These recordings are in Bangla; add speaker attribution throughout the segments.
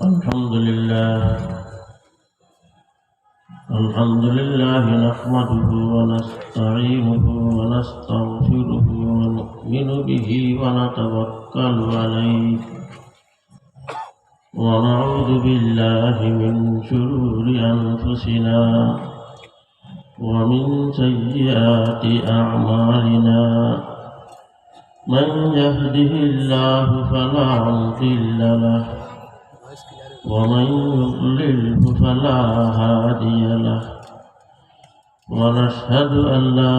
Speaker 1: الحمد لله نحمده ونستعينه ونستغفره ونؤمن به ونتوكل عليه ونعوذ بالله من شرور أنفسنا ومن سيئات أعمالنا من يهده الله فلا مضل له ومن يضلله فلا هادي له ونشهد أن لا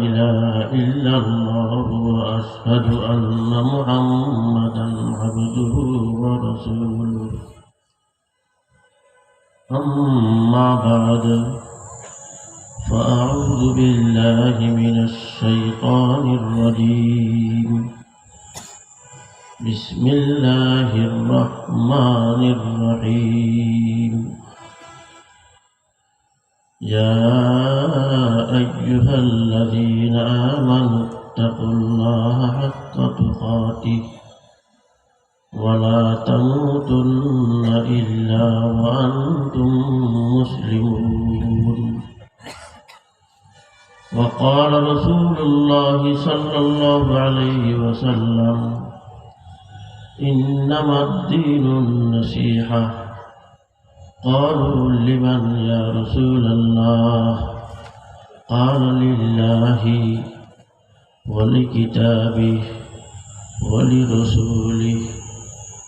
Speaker 1: إله إلا الله وأشهد أن محمدا عبده ورسوله أما بعد فأعوذ بالله من الشيطان الرجيم بسم الله الرحمن الرحيم يا أيها الذين آمنوا اتقوا الله حق تقاته ولا تموتن إلا وأنتم مسلمون وقال رسول الله صلى الله عليه وسلم إنما الدين النصيحة قالوا لمن يا رسول الله قال لله ولكتابه ولرسوله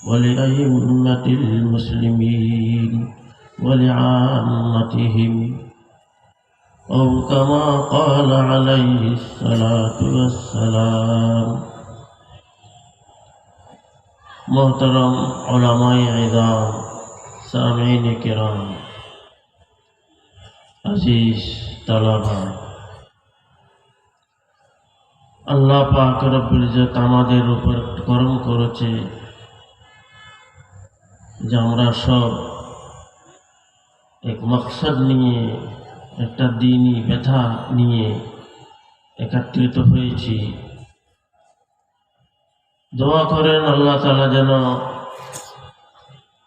Speaker 1: ولأئمة المسلمين ولعامتهم أو كما قال عليه الصلاة والسلام मोहतरम उलमाए-ए-इज़ाम सामीन-ए-किराम अजीज तलबा আল্লাহ পাক রব্বুল ইজ্জত আমাদের উপর করম করেছে যে আমরা সব এক মকসদ নিয়ে একটা দ্বীনি ব্যথা নিয়ে একত্রিত হয়েছি। দোয়া করেন আল্লাহ তাআলা যেন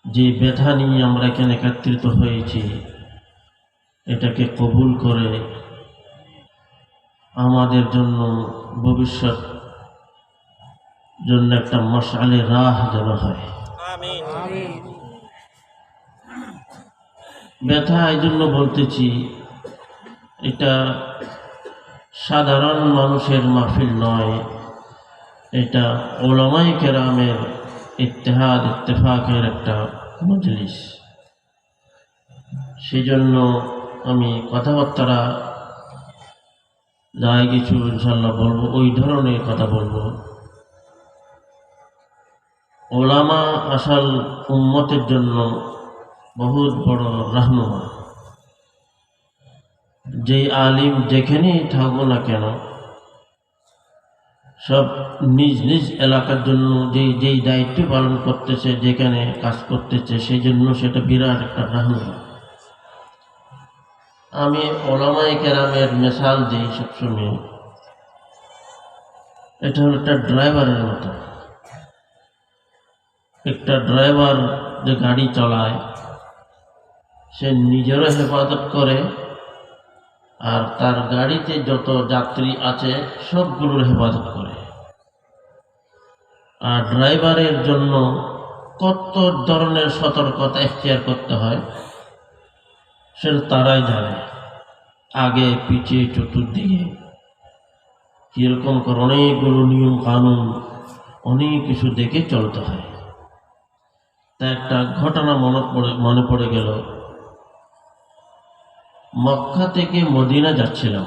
Speaker 1: যে ব্যথা নিয়ে আমরা এখানে একত্রিত হয়েছি এটাকে কবুল করে আমাদের জন্য ভবিষ্যৎ জন্য একটা মশআলে রাহ যেন হয়। আমিন। ব্যথা এই জন্য বলতেছি, এটা সাধারণ মানুষের মাহফিল নয়, এটা উলামায়ে কেরামের ইত্তেহাদ ইত্তেফাকের একটা মজলিস। সেজন্য আমি কথাবার্তা যাই কিছু ইনশাল্লাহ বলবো, ওই ধরনের কথা বলবো। উলামা আসল উম্মতের জন্য বহুত বড় রাহনুমা। যেই আলিম যেখানেই থাকবো না কেন সব নিজ নিজ এলাকার জন্য যেই দায়িত্ব পালন করতেছে, যেখানে কাজ করতেছে, সেই জন্য সেটা বিরাট একটা রাহনুমা। আমি উলামায়ে কেরামের মিসাল দিই সবসময়। এটা হলো একটা ড্রাইভারের মতো। একটা ড্রাইভার যে গাড়ি চালায় সে নিজেরও হেফাজত করে আর তার গাড়িতে যত যাত্রী আছে সবগুলোর হেফাজত করে। আর ড্রাইভারের জন্য কত ধরনের সতর্কতা এখতিয়ার করতে হয় সেটা তারাই জানে। আগে পিছিয়ে চতুর্দিকে কীরকম করে অনেকগুলো নিয়ম কানুন অনেক কিছু দেখে চলতে হয়। তা একটা ঘটনা মনে পড়ে গেল। মক্কা থেকে মদিনা যাচ্ছিলাম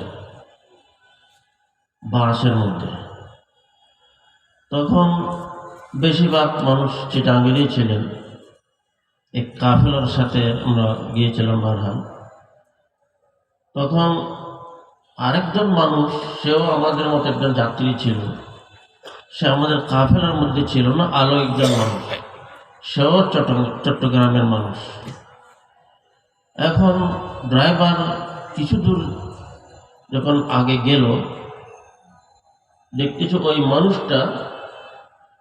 Speaker 1: বাসের মধ্যে। তখন বেশিরভাগ মানুষ চিটাঙ্গেরই ছিলেন। এক কাফেলার সাথে আমরা গিয়েছিলাম বারহাম। তখন আরেকজন মানুষ, সেও আমাদের মতো একজন যাত্রী ছিল। সে আমাদের কাফেলার মধ্যে ছিল না, আলো একজন মানুষ, সেও চট্টগ্রামের মানুষ। এখন ড্রাইভার কিছু দূর যখন আগে গেল দেখতেছ ওই মানুষটা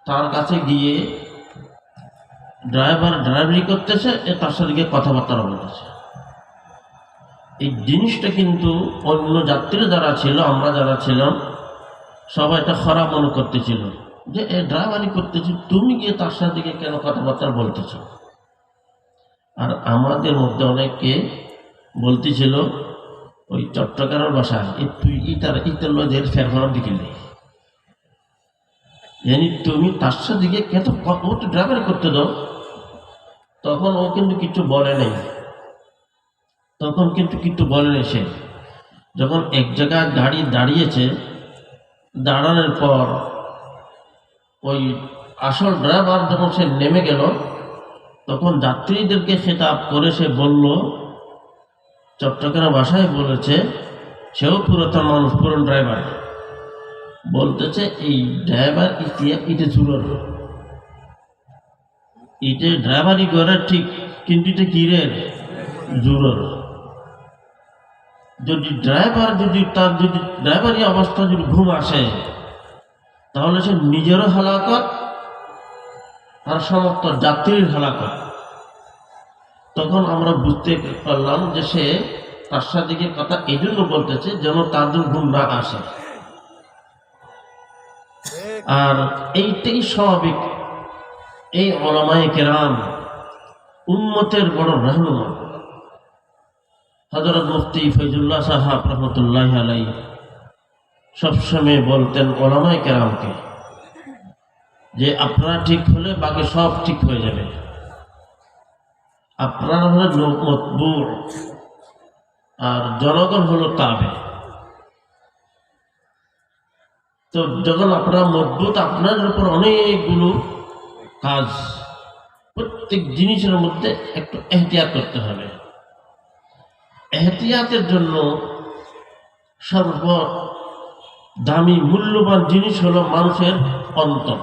Speaker 1: তার কাছে গিয়ে ড্রাইভার ড্রাইভারি করতেছে, তার সাথে গিয়ে কথাবার্তা বলতেছে। এই জিনিসটা কিন্তু অন্য যাত্রী যারা ছিল, আমরা যারা ছিলাম, সবাই এটা খারাপ মনে করতেছিল যে এ ড্রাইভারি করতেছি, তুমি গিয়ে তার সাথে গিয়ে কেন কথাবার্তা বলতেছ। আর আমাদের মধ্যে অনেককে বলতেছিল ওই চট্টগ্রামের ভাষায়, তুই ইতার লোদের ফেরফার দিকিলে, জানি তুমি তার সাথে গিয়ে কেন, ও তো ড্রাইভারি করতে দাও। তখন ও কিন্তু কিছু বলে নেই, তখন কিন্তু কিছু বলে নেই। সে যখন এক জায়গায় গাড়ি দাঁড়িয়েছে, দাঁড়ানোর পর ওই আসল ড্রাইভার যখন সে নেমে গেল, তখন যাত্রীদেরকে খেতাব করে সে বলল, চট্টগ্রাম ভাষায় বলেছে, সেও পুরাতন মানুষ, পুরন ড্রাইভার, বলতেছে এই ড্রাইভার ইটে চুরোর, ইটে ড্রাইভারি করে ঠিক, কিন্তু এটা কি রে, জুরোর। যদি ড্রাইভার তার ড্রাইভারি অবস্থা যদি ঘুম আসে, তাহলে সে নিজেরও হালাকত আর সমস্ত যাত্রীর হালাকত। তখন আমরা বুঝতে পারলাম যে সে তার সাথে কথা এই জন্য বলতেছে যেন তার জন্য ঘুম না আসে। আর এইটাই স্বাভাবিক। এই উলামায়ে কেরাম উম্মতের বড় রাহনুমা। হযরত মুফতি ফয়জুল্লাহ সাহেব রহমতুল্লাহ আলাইহি সবসময় বলতেন উলামায়ে কেরামকে যে আপনারা ঠিক হলে বাকি সব ঠিক হয়ে যাবে। আপনারা হলেন মতবু আর জনগণ হলো তাবে। তো যখন আপনারা মজবুত, আপনাদের উপর অনেকগুলো কাজ, প্রত্যেক জিনিসের মধ্যে একটু এহতিয়াত করতে হবে। এহতিয়াতের জন্য সর্ব দামি মূল্যবান জিনিস হলো মানুষের অন্তর।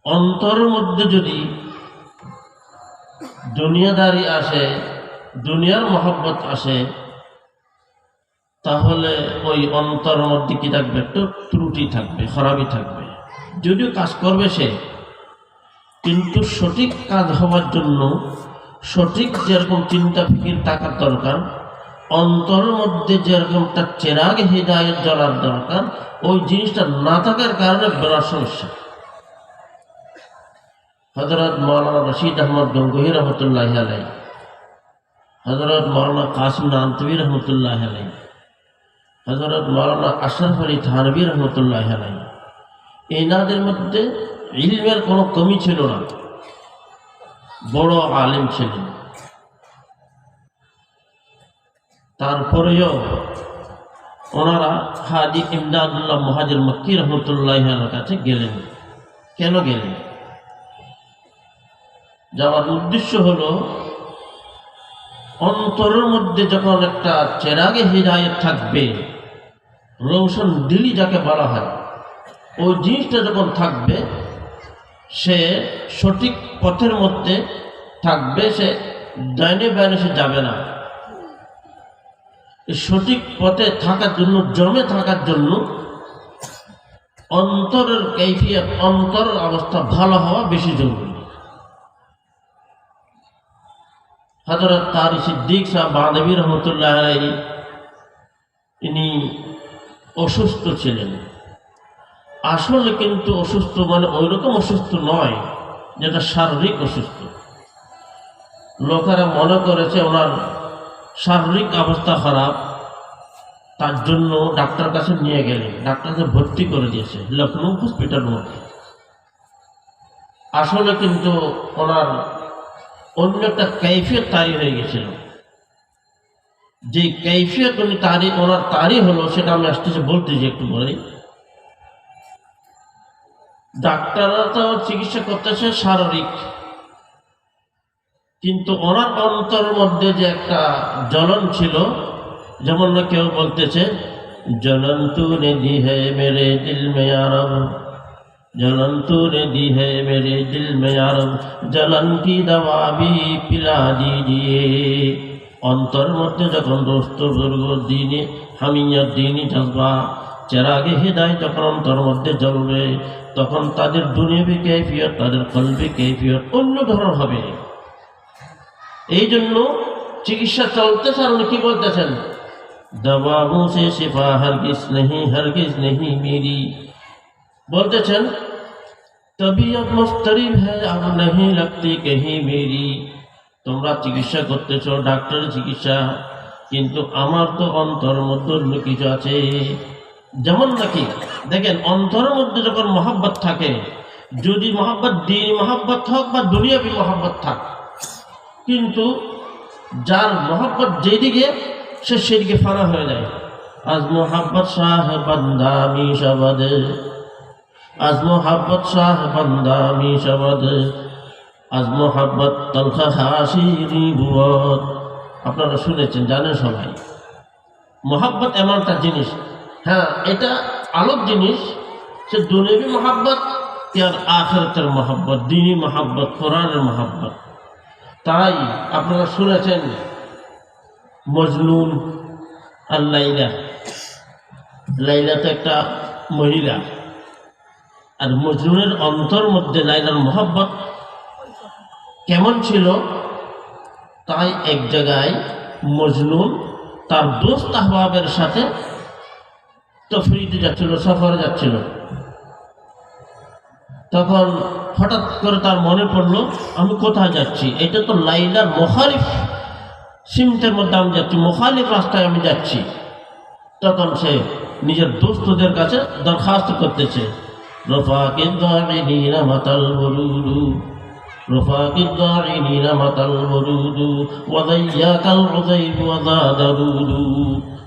Speaker 1: অন্তরের মধ্যে যদি দুনিয়াদারি আসে, দুনিয়ার মহব্বত আসে, তাহলে ওই অন্তরের মধ্যে কি থাকবে, একটু ত্রুটি থাকবে, খারাপই থাকবে। যদিও কাজ করবে সে, কিন্তু সঠিক কাজ হওয়ার জন্য সঠিক যেরকম চিন্তা ফিকির থাকার দরকার, অন্তরের মধ্যে যেরকম তার চেরাগ হিদায়াত জ্বলার দরকার, ওই জিনিসটা না থাকার কারণে বড় সমস্যা। হযরত মাওলানা রশিদ আহমদ গঙ্গোহী রহমতুল্লাহ আলাইহি, হযরত মাওলানা কাসিম নানতবী রহমতুল্লাহ আলাইহি, হযরত মাওলানা আশরাফ আলী থানভী রহমতুল্লাহ আলাইহি, এনাদের মধ্যে ইলমের কোনো কমি ছিল না, বড় আলেম ছিলেন। তারপরেও ওনারা হাজী ইমদাদুল্লাহ মুহাজির মক্কি রহমতুল্লাহ আলাইহির কাছে গেলেন। কেন গেলেন? যাওয়ার উদ্দেশ্য হলো অন্তরের মধ্যে যখন একটা চেরাগে হিদায়াত থাকবে, রৌশন দিলি যাকে বলা হয়, ওই জিনিসটা যখন থাকবে, সে সঠিক পথের মধ্যে থাকবে, সে ডাইনে বাইরে সে যাবে না। সঠিক পথে থাকার জন্য, জমে থাকার জন্য অন্তরের কাইফিয়ত, অন্তরের অবস্থা ভালো হওয়া বেশি জরুরি। হযরত তারি সিদ্দিক সাহেব বাঁধবী রহমতুল্লাহ আলাইহি, ইনি অসুস্থ ছিলেন। আসলে কিন্তু অসুস্থ মানে ওই রকম অসুস্থ নয় যেটা শারীরিক অসুস্থ। লোকেরা মনে করেছে ওনার শারীরিক অবস্থা খারাপ, তার জন্য ডাক্তার কাছে নিয়ে গেলেন, ডাক্তারকে ভর্তি করে দিয়েছে লখনৌ হসপিটাল মধ্যে। আসলে কিন্তু ওনার অন্য একটা কাইফিয়ত তারি হয়ে গেছিল। যে কাইফিয়ত উনি ওনার তারি হলো, সেটা আমি আসতেছে বলতেছি, একটু বলি। ডাক্তাররা তো চিকিৎসা করতেছে শারীরিক, কিন্তু ওনার অন্তরের মধ্যে যে একটা জ্বলন ছিল, যেমন না কেউ বলতেছে জ্বলন তুনে দি হে মেরে দিল মে আরব, জ্বলন তুনে দি হে মেরে দিল মে আরব, জ্বলন কি দওয়া ভি পিলা দিজিয়ে। অন্তরের মধ্যে যখন দোস্ত বুজুর্গ দিনে হামিয়ত, দিনী জজবা চেরাগে হৃদয় যখন অন্তর মধ্যে জ্বলবে তখন তাদের দুনিয়াবি কাইফিয়ত, তাদের কলবি কাইফিয়ত অন্য ধরনের হবে। এই জন্য চিকিৎসা চলতেছে। আর উনি কি বলতেছেন, দওয়াओं से शिफा हरगिज नहीं मेरी, বলতেছেন তবিয়ত মুস্তরিব হ্যায় अब नहीं लगती कहीं मेरी। তোমরা চিকিৎসা করতেছ, ডাক্তারের চিকিৎসা, কিন্তু আমার তো অন্তরের মধ্যে অন্য কিছু আছে। যেমন নাকি দেখেন, অন্তরের মধ্যে যখন মহব্বত থাকে, যদি মহব্বত দ্বীনি মহব্বত হোক বা দুনিয়াবি মহব্বত থাক, কিন্তু যার মহব্বত যেদিকে সে সেদিকে ফানা হয়ে যায়। আজ মোহাব্বত শাহ বান্দা মিশাবাদ, আজ মোহাব্বত শাহ বান্দা মিশাবাদ, আজ মোহাব্বত তলখা হাসিরি বুয়ত। আপনারা শুনেছেন, জানেন সবাই। মোহাব্বত এমন একটা জিনিস, হ্যাঁ এটা আলোক জিনিস। সে দুনিয়াবি মহাব্বত আর আখিরাতের মহাব্বত, দ্বীনি মহাব্বত, কোরআনের মহাব্বত। তাই আপনারা শুনেছেন মজনুন আর লাইলা। লাইলা তো একটা মহিলা, আর মজনুনের অন্তর মধ্যে লাইলার মহাব্বত কেমন ছিল। তাই এক জায়গায় মজনুন তার দোস্ত আহবাবের সাথে তফরিতে যাচ্ছিল, সফরে যাচ্ছিল। তখন হঠাৎ করে তার মনে পড়লো, আমি কোথায় যাচ্ছি, এটা তো লাইলার মুখালিফ সিমতের মধ্যে আমি যাচ্ছি, মুখালিফ রাস্তায় আমি যাচ্ছি। তখন সে নিজের দোস্তদের কাছে দরখাস্ত করতেছে, রফাকে দাঈনা মাতাল বরুদু, রফাকে দাঈনা মাতাল বরুদু ওয়াদাইয়াকাল উযাইব ওয়াদাদুদু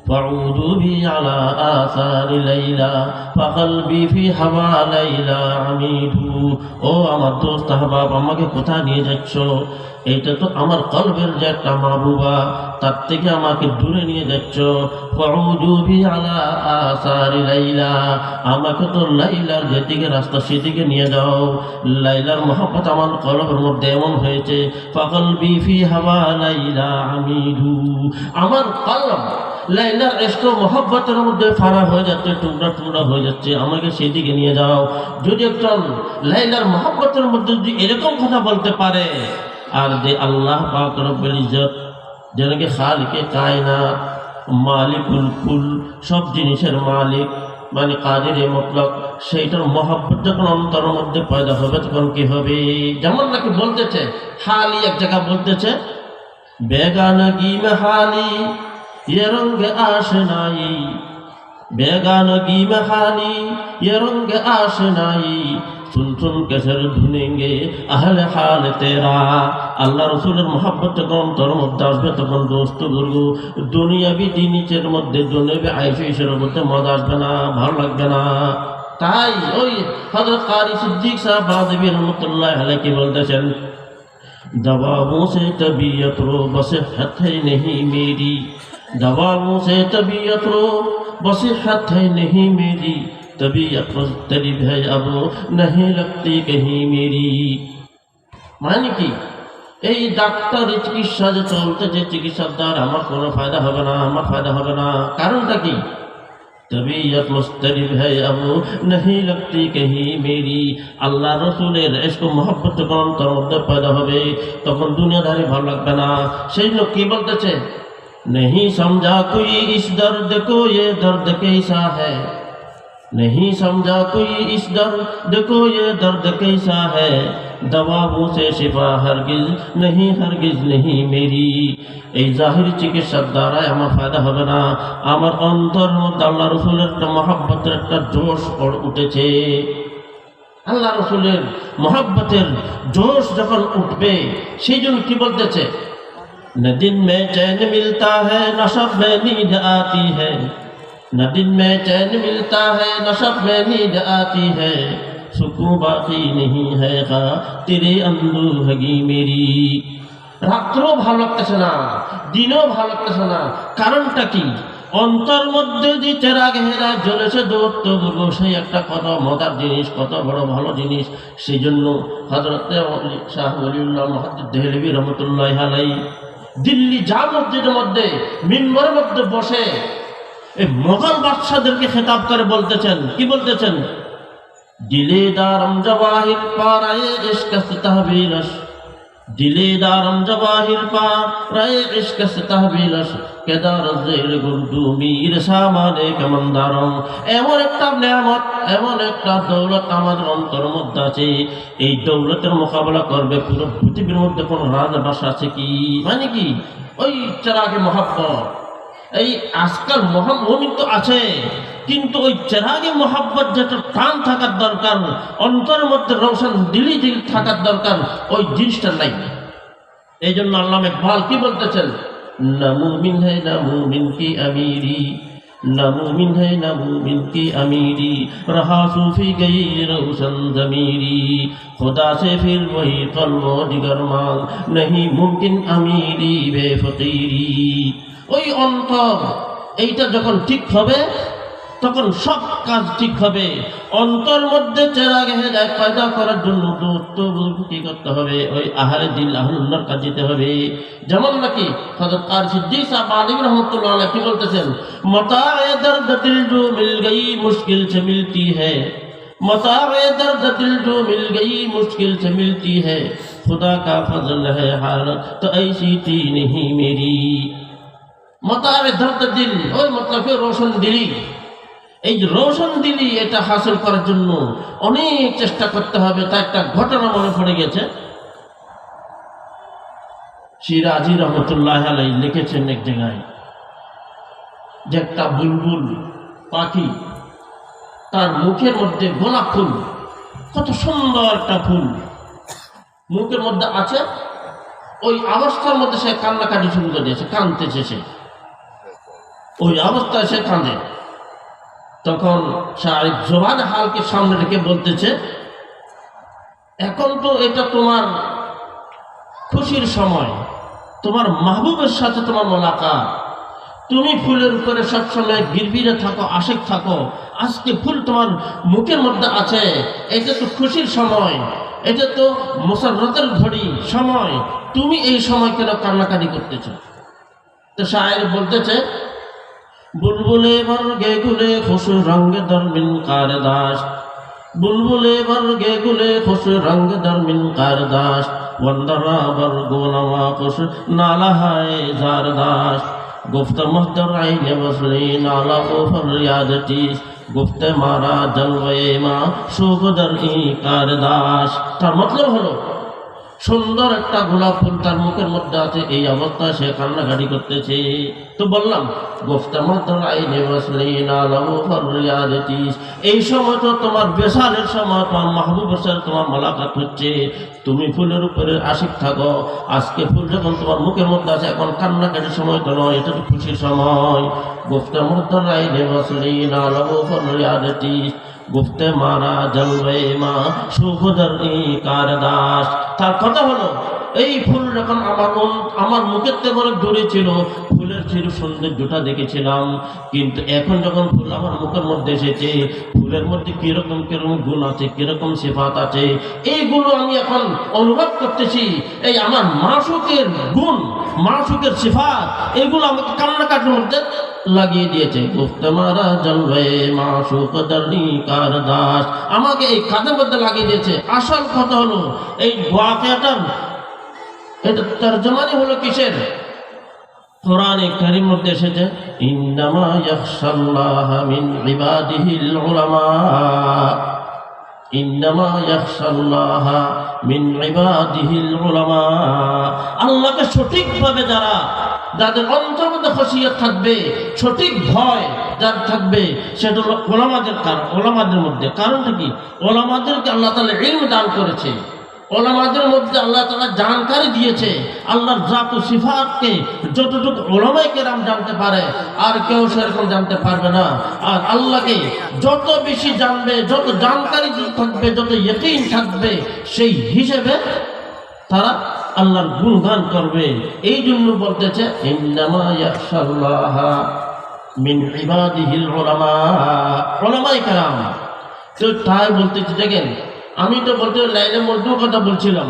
Speaker 1: فعودوا بي على آثار ليلى فقلبي في هوى ليلى عميد। ও আমার দোস্ত আহবাব, আমাকে কোথায় নিয়ে যাচ্ছ? এইটা তো আমার কলবের যে একটা মাহবুবা, তার থেকে আমাকে দূরে নিয়ে যাচ্ছ। ফাউদু বি আলা আসারি লাইলা, আমাকে তো লাইলার যেদিকে রাস্তা সেদিকে নিয়ে যাও। লাইলার মহব্বত আমার কলবের মধ্যে এমন হয়েছে, ফাকলবি ফি হাওয়া লাইলা আমিদু, আমার কলব লাইলার ইশক মহব্বতের মধ্যে ফানা হয়ে যাচ্ছে, টুকরা টুকরা হয়ে যাচ্ছে, আমাকে সেদিকে নিয়ে যাও। যদি একজন লাইলার মহব্বতের মধ্যে যদি এরকম কথা বলতে পারে, আর যে আল্লাহ পাক রব্বুল ইজ্জত, যেনাকে খালিকে কায়নাত, মালিকুল কুল, সব জিনিসের মালিক, মানে কাদির মুতলক, সেইটার মহব্বত যখন অন্তরের মধ্যে পয়দা হবে তখন কি হবে? যেমন নাকি বলতেছে, হালি এক জায়গা বলতেছে, বেগানগি মে হালি ये रंग आशनाई, बेगानगी में हाली ये रंग आशनाई, सुन सुन के सर धुनेंगे अहले हाल तेरा। আল্লাহ রসুলের মহব্বত যখন অন্তর মধ্যে আসবে তখন দোস্ত বুজুর্গ দুনিয়াবি জিনিসের মধ্যে, দুনিয়াবি আইফিসের মধ্যে মজা আসবে না, ভালো লাগবে না। তাই ওই হযরত কারি সিদ্দিক সাহেব বাদবী রহমতুল্লাহ আলাইহি কি বলতেছেন, दवाओं से तबीयत रो बसिहत है नहीं मेरी, दवाओं से तबीयत रो बसिहत है नहीं मेरी, तबीयत मुस्तरिब है अब नहीं लगती कहीं मेरी। মানে কি, এই ডাক্তারি চিকিৎসা যে চলতে, যে চিকিৎসার দ্বারা আমার কোনো ফায়দা হবে না, আমার ফায়দা হবে না। কারণটা কি? তবিয়ত মুস্তরিব হ্যায় अब नहीं लगती कहीं मेरी। আল্লাহ রসুলের ইশক মহব্বত যখন অন্তর মধ্যে পয়দা হবে তখন দুনিয়াদারি ভালো লাগবে না। সেই লোক কি বলতেছে, नहीं समझा कोई इस दर्द को ये दर्द कैसा है, नहीं समझा कोई इस दर्द को ये दर्द कैसा है, दवाओं से शिफा हरगिज नहीं मेरी। এই জাহিরি চিকিৎসার দ্বারাই আমার ফায়দা হবে না, আমার অন্তর মধ্যে আল্লাহ রসুলের একটা মহব্বতের একটা জোশ উঠেছে। আল্লাহ রসুলের মহব্বতের জোশ যখন উঠবে, সেই জন্য কি বলতেছে, न दिन में चैन मिलता है न शब में नींद आती है, न दिन में चैन मिलता है न शब में नींद आती है, सुकून बाकी नहीं है तेरे अंदूहगी मेरी। রাত্রও ভালো লাগতেছে না, দিনও ভালো লাগতেছে না। কারণটা কি? অন্তর মধ্যে যে চেরাগ হেরা জ্বলেছে দৌত্য বলব, সেই একটা কত মজার জিনিস, কত বড় ভালো জিনিস। সেই জন্য হযরত শাহ ওলিউল্লাহ মুহাদ্দিস দেহলভী রহমতুল্লাহ আলাইহি দিল্লি জামে মসজিদের মধ্যে মিম্বরের মধ্যে বসে এই মোগল বাদশাদেরকে খেতাব করে বলতেছেন, কি বলতেছেন? দিলে দারম জওয়াহির পারায়ে ইশক তাহবিলস, দিলে দারম জওয়াহির পারায়ে ইশক তাহবিলস, কেদার জেল গুরদু মীর সামানে কমন্দারম। এমন একটা নেয়ামত, এমন একটা দৌলত আমাদের অন্তর মধ্যে আছে, এই দৌলতের মোকাবেলা করবে পুরো পৃথিবীর মধ্যে কোন রাজবাসা আছে কি? মানে কি? ওই চেরাগে মহাব্বত। এই আজকাল মুমিন তো আছে, কিন্তু ওই চেরাগে মহাব্বত যেটা টান থাকার দরকার, অন্তরের মধ্যে রোশন দিলি থাকার দরকার, ওই জিনিসটা নাই। এই জন্য আল্লামা ইকবাল কি বলতেছেন? না মুমিন है ना मुमिन की अमीरी, ना मुमिन है ना मुमिन की अमीरी, रहा सूफी गई रोशन ज़मीरी, खुदा से फिर वही क़ल्ब जिगर मांग, नहीं मुमकिन अमीरी बेफकीरी। ওই অন্তর এইটা যখন ঠিক হবে তখন সব কাজ ঠিক হবে। অন্তর মধ্যে চেরাগ হেদায়েত পয়দা করার জন্য কি করতে হবে? ওই আহারে দিল আহলুল্লাহর কাজ যেতে হবে। যেমন নাকি হযরত কারি সিদ্দিক সাহেব আলিম রহমাতুল্লাহ আলাইহি কি বলতেছেন? মতায়ে দর্দ দিল জো মিল গই মুশকিল সে মিলতি হ্যায়, মতায়ে দর্দ দিল জো মিল গই মুশকিল সে মিলতি হ্যায়, খুদা কা ফজল है हालत तो ऐसी थी नहीं मेरी। মতায়ে দর্দ দিল ওই মতলব রোশন দিলি, এই যে রোশন দিলি এটা হাসিল করার জন্য অনেক চেষ্টা করতে হবে। তার একটা ঘটনা মনে পড়ে গেছে, সিরাজি রহমতুল্লাহ আলাইহি লিখেছেন এক জায়গায় যে একটা বুলবুল পাখি, তার মুখের মধ্যে গোলাপ ফুল, কত সুন্দর একটা ফুল মুখের মধ্যে আছে, ওই অবস্থার মধ্যে সে কান্নাকাটি শুরু করে দিয়েছে, কাঁদতেছে সে, ওই অবস্থায় সে কাঁদে। তখন শায়েখ জোবান হালকে সামনে রেখে বলতেছে, এখন তো এটা তোমার খুশির সময়, তোমার মাহবুবের সাথে তোমার মোলাকাত, তুমি ফুলের উপরে সবসময় গিরবিরে থাকো, আশিক থাকো, আজকে ফুল তোমার মুখের মধ্যে আছে, এটা তো খুশির সময়, এটা তো মুসাররতের ঘড়ি সময়, তুমি এই সময় কেন কান্নাকাটি করতেছ? তো শায়ের বলতেছে, বুলবুলে বর্গে গুলে খুশ রঙে দরমিন কারদাস, বুলবুলে বর্গে গুলে খুশ রঙে দরমিন কারদাস, वंदरा बरगोलमा खुश नाला है जारदास, गुफ्त महतर आईने बसली नाला को फरियाद टीस, गुफ्त मारा जलवे मा सुगदर ई कारदास। তার মতলব হলো সুন্দর একটা গোলাপ ফুল তার মুখের মধ্যে আছে, এই অবস্থায় সে কান্নাকাটি করতেছে। তো বললাম এই সময় তো তোমার বেসালের সময়, তোমার মাহবুবের সাথে তোমার মোলাকাত হচ্ছে, তুমি ফুলের উপরে আশিক থাকো, আজকে ফুল যখন তোমার মুখের মধ্যে আছে, এখন কান্নাকাটির সময় তো নয়, এটা তো খুশির সময়। গুফতে মুহতারাইনে বসলি না লাহু ফরিয়াদতিস, গুফতে মারা জলবে মা সুখদর ই কারদাস। তার কথা হলো এই ফুল যখন আমার মুখের থেকে অনেক দূরে ছিল, ফুলের ছিল সৌন্দর্যটা দেখেছিলাম, কিন্তু এখন যখন ফুল আমার মুখের মধ্যে এসেছে, ফুলের মধ্যে কিরকম কিরকম গুণ আছে, কিরকম সিফাত আছে, এইগুলো আমি এখন অনুভব করতেছি। এই আমার মাশুকের গুণ, মাশুকের সিফাত, এগুলো আমাকে কান্নাকাটির মধ্যে লাগিয়ে দিয়েছে। গুফতে মারা জলবে মাশুক দরনি কারদাস, আমাকে এই কাজের মধ্যে লাগিয়ে দিয়েছে। আসল কথা হলো এই ওয়াকিয়াটার এটা তরজমানি হলো কিসের? কোরআনে কারীম মধ্যে এসেছে, ইন্নামা ইয়াখশাল্লাহ মিন ইবাদিহিল উলামা, ইন্নামা ইয়াখশাল্লাহ মিন ইবাদিহিল উলামা। আল্লাহকে সঠিকভাবে যাদের অন্তর মধ্যে খশিয়ত থাকবে, সঠিক ভয় যার থাকবে, সেটা হলো ওলামাদের মধ্যে। কারণটা কি? ওলামাদেরকে আল্লাহ তাআলা ইলম দান করেছে, ওলামাদের মধ্যে আল্লাহ তাআলা জানকারি দিয়েছে। আল্লাহর জাত ও সিফাতকে যতটুকু ওলামায়ে কেরাম জানতে পারে, আর কেউ সেরকম জানতে পারবে না। আর আল্লাহকে যত বেশি জানবে, যত জানকারি থাকবে, যত ইয়াকিন থাকবে, সেই হিসেবে তারা আল্লাহর গুণগান করবে। এই জন্য বলতেছে ইন্নামা ইয়াখশাল্লাহ মিন ইবাদিহিল উলামা, ওলামায়ে কেরাম। তো তাই বলতেছি, দেখেন আমি তো বলতে লাইলে মজনুর কথা বলছিলাম।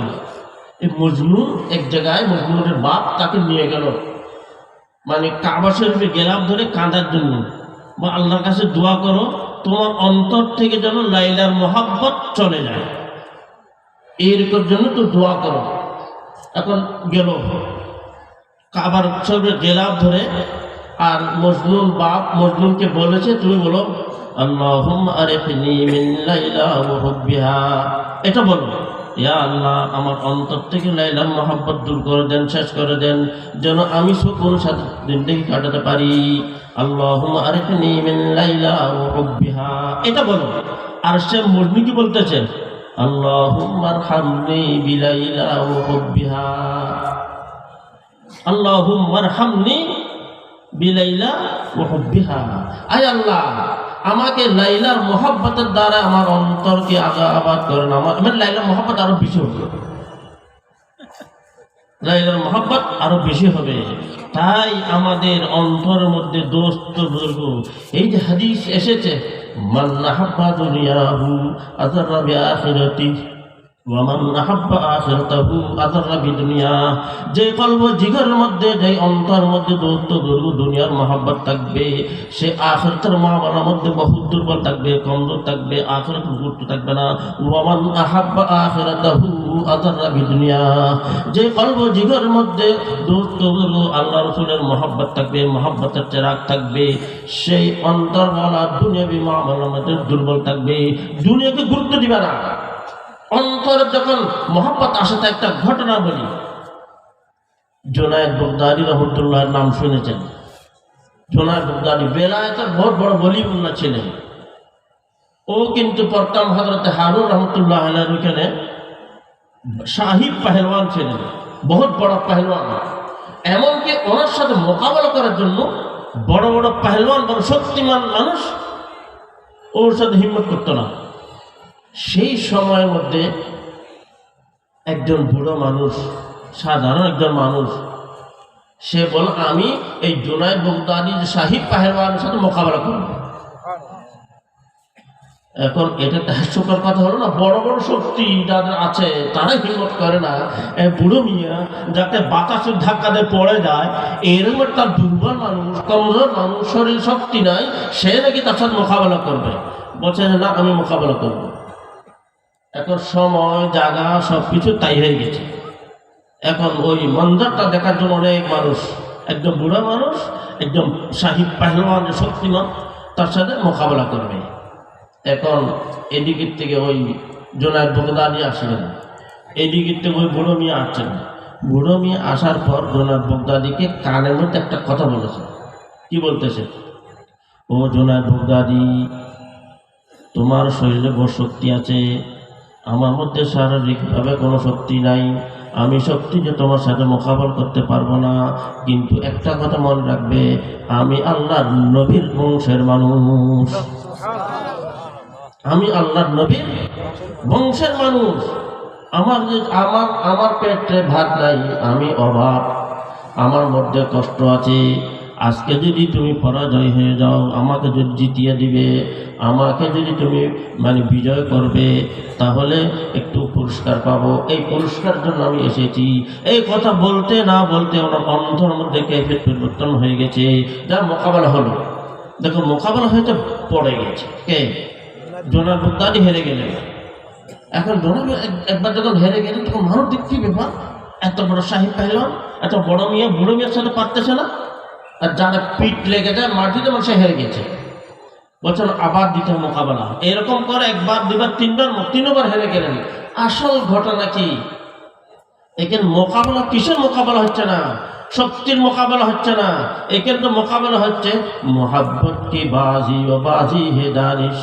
Speaker 1: এই মজনু এক জায়গায়, মজনুরের বাপ তাকে নিয়ে গেল, মানে কাবা শরীফে গেলাম ধরে কাঁদার জন্য। বা আল্লাহর কাছে দোয়া করো তোমার অন্তর থেকে যেন লাইলার মোহাব্বত চলে যায়, এরকম জন্য তো দোয়া করো। এখন গেল কাবার সঙ্গে গেলাম ধরে, আর মজনুন বাপ মজনুনকে বলেছে তুমি বলো আল্লাহুম্মা আরিফনি মিন লাইলা ওয়া হুব্বিহা, এটা বলো ইয়া আল্লাহ আমার অন্তর থেকে লাইলার মোহাব্বত দূর করে দেন, শেষ করে দেন, যেন আমি সুকুন সাথে জিন্দেগি কাটাতে পারি। আল্লাহুম্মা আরিফনি মিন লাইলা ওয়া হুব্বিহা, এটা বলো। আর সে মজনু কি বলতেছে আল্লাহুম্মা আরহামনি বিলাইলা ওয়া হুব্বিহা, আল্লাহুম্মা আরহামনি বিলাইলা ওয়া হুব্বিহা, আয় আল্লাহ আমাকে লাইলার মোহাব্বতের দ্বারা আমার অন্তরকে আবাদ করেন, আমার লাইলার মোহাব্বত আরো বেশি হবে, লাইলার মোহাব্বত আরো বেশি হবে। তাই আমাদের অন্তরের মধ্যে দোস্ত বুজুর্গ, এই যে হাদিস এসেছে মান আহাব্বা দুনিয়াহু আযাররা বিআখিরাতিহি ওয়া মান আহাব্বা আখিরাতাহু আযাররা বিদুনিয়া, যে কলব জিগরের মধ্যে যে অন্তর মধ্যে দোস্ত বুজুর্গ দুনিয়ার মোহাব্বত থাকবে, সে আখিরাতের মামলার মধ্যে বহুত দুর্বল থাকবে, কমজোর থাকবে, আখিরাতের গুরুত্ব থাকবে না। ওয়া মান আহাব্বা আখিরাতাহু আযাররা বিদুনিয়া, যে কলব জিগরের মধ্যে দোস্ত বুজুর্গ আল্লাহ রাসূলের মোহাব্বত থাকবে, মোহাব্বতের চেরাগ থাকবে, সেই অন্তরওয়ালা দুনিয়াবি মামলার মধ্যে দুর্বল থাকবে, দুনিয়াকে গুরুত্ব দিবে না। অন্তর যখন মোহাব্বত আসে, তা একটা ঘটনা বলি। জুনায়েদ বাগদাদী রহমতুল্লাহর নাম শুনেছেন? জুনায়েদ বাগদাদী বেলায়েতের বহুত বড় ওলিউল্লাহ ছিলেন। ও কিন্তু প্রথম হযরত হারুন রহমতুল্লাহ আলাইহির ওখানে শাহী পেহলওয়ান ছিলেন, বহুত বড় পেহলওয়ান। এমনকি ওনার সাথে মোকাবেলা করার জন্য বড় বড় পেহলওয়ান, বড় শক্তিমান মানুষ ওর সাথে হিম্মত করতো না। সেই সময়ের মধ্যে একজন বুড়ো মানুষ, সাধারণ একজন মানুষ, সে বল আমি এই জুনায়েদ বাগদাদী শাহী পেহলওয়ানের সাথে মোকাবেলা করব। এখন এটা হাস্যকর কথা হলো না, বড় বড় শক্তি যাদের আছে তারাই হিম্মত করে না। বুড়ো মিয়া যাতে বাতাসের ধাক্কা দিয়ে পড়ে যায়, এরকম একটা দুর্বল মানুষ, কমজোর মানুষ, শরীর শক্তি নাই, সে নাকি তার সাথে মোকাবেলা করবে। বলছে না আমি মোকাবেলা করব। এখন সময় জায়গা সবকিছু তাই হয়ে গেছে। এখন ওই মঞ্জারটা দেখার জন্য অনেক মানুষ, একদম বুড়া মানুষ, একদম শাহী পেহলওয়ান শক্তিমান, তার সাথে মোকাবেলা করবে। এখন এদিকের থেকে ওই জুনায়েদ বাগদাদী আসলেন, এদিকের থেকে ওই বুড়ো মিয়া আসছেন। বুড়ো মিয়া আসার পর জুনায়েদ বাগদাদীকে কানের মধ্যে একটা কথা বলেছে। কি বলতেছে? ও জুনায়েদ বাগদাদী, তোমার শরীরে বড় শক্তি আছে, আমার মধ্যে শারীরিকভাবে কোনো শক্তি নাই, আমি শক্তি যে তোমার সাথে মোকাবেলা করতে পারবো না। কিন্তু একটা কথা মনে রাখবে, আমি আল্লাহর নবীর বংশের মানুষ, আমি আল্লাহর নবীর বংশের মানুষ। আমার যে আমার পেটে ভাত নাই, আমি অভাব, আমার মধ্যে কষ্ট আছে। আজকে যদি তুমি পরাজয় হয়ে যাও, আমাকে যদি জিতিয়ে দিবে, আমাকে যদি তুমি বিজয় করবে, তাহলে একটু পুরস্কার পাবো, এই পুরস্কার জন্য আমি এসেছি। এই কথা বলতে না বলতে ওনার অন্তর মধ্যে কৈফিয়ত পরিবর্তন হয়ে গেছে, যার মোকাবেলা হলো। দেখো মোকাবেলা হয়তো পড়ে গেছে, কে? জুনায়েদ বাগদাদী হেরে গেলেন। এখন জুনায়েদ একবার যখন হেরে গেলেন, তখন মানুষ দেখছি ব্যাপার, এত বড় শাহী পেহলওয়ান, এত বড় মিয়া বুড়ো মিয়ার সাথে পারতেছে না, আর যারা পিঠ লেগে যায় মাটিতে মানুষ হেরে গেছে। বলছেন আবার দিতে মোকাবেলা, এরকম করে একবার দুবার তিনবার হেরে গেলেন। আসল ঘটনা কি? এখানে মোকাবেলা কিসের মোকাবেলা হচ্ছে না? শক্তির মোকাবেলা হচ্ছে না, এখানে তো মোকাবেলা হচ্ছে মোহাব্বত কি বাজি ও বাজি হে দানিশ,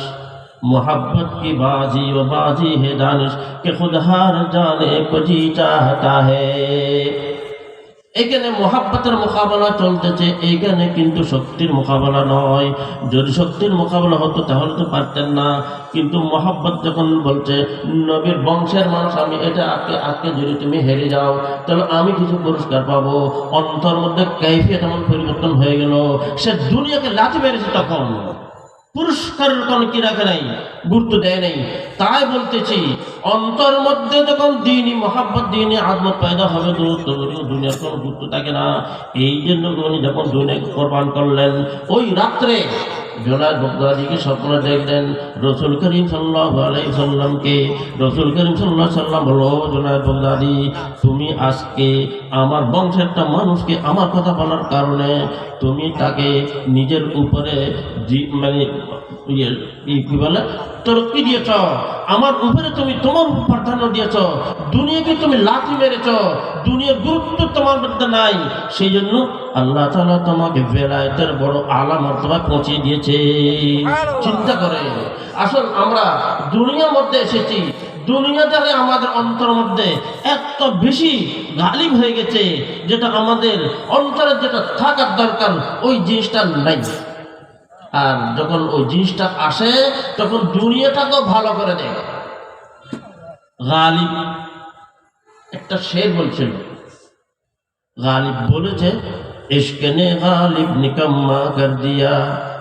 Speaker 1: मोहब्बत की बाजी व बाजी है दानिश के खुद हार जाने को जी चाहता है। এখানে মোহাব্বতের মোকাবেলা চলতেছে, এইখানে কিন্তু শক্তির মোকাবেলা নয়। যদি শক্তির মোকাবেলা হতো তাহলে তো পারতেন না। কিন্তু মোহাব্বত যখন বলছে নবীর বংশের মানুষ, আমি এটা আজকে যদি তুমি হেরে যাও তাহলে আমি কিছু পুরস্কার পাবো, অন্তর মধ্যে কাইফিয়ত এমন পরিবর্তন হয়ে গেল, সে দুনিয়াকে লাথি মেরেছে। তখন পুরস্কারের কোনো কি রাখে নাই, গুরুত্ব দেয় নাই। তাই বলতেছি অন্তর মধ্যে যখন দ্বীনি মোহাব্বত, দ্বীনি আদমত পয়দা হবে, দুনিয়ার কোনো গুরুত্ব থাকে না। এই জন্য উনি যখন দুনিয়াকে কোরবান করলেন, ওই রাত্রে জুনায়েদ বাগদাদীকে স্বপ্নে দেখলেন রাসূল করিম সাল্লাল্লাহু আলাইহি সাল্লামকে। রাসূল করিম সাল্লাল্লাহু আলাইহি সাল্লাম বলল, জুনায়েদ বাগদাদী, তুমি আজকে আমার বংশের একটা মানুষকে আমার কথা বলার কারণে তুমি তাকে নিজের উপরে মানে কি বলে তরক্কি দিয়েছ, আমার উপরে তুমি তোমার উপর প্রাধান্য দিয়েছ, দুনিয়াকে তুমি লাথি মেরেছ, দুনিয়ার গুরুত্ব তোমার মধ্যে নাই, সেই জন্য আল্লাহ তাআলা তোমাকে বেলায়েতের বড় আলা মর্তবা পৌঁছে দিয়েছে। চিন্তা করে, আসল আমরা দুনিয়ার মধ্যে এসেছি, দুনিয়াটাকে আমাদের অন্তর মধ্যে এত বেশি গালিব হয়ে গেছে, যেটা আমাদের অন্তরে যেটা থাকার দরকার ওই জিনিসটা নাই। আর যখন ওই জিনিসটা আসে তখন দুনিয়াটাকেও ভালো করে দেয়। গালিব একটা শের বলছিল, গালিব বলেছে, इश्क ने गालिब निकम्मा कर दिया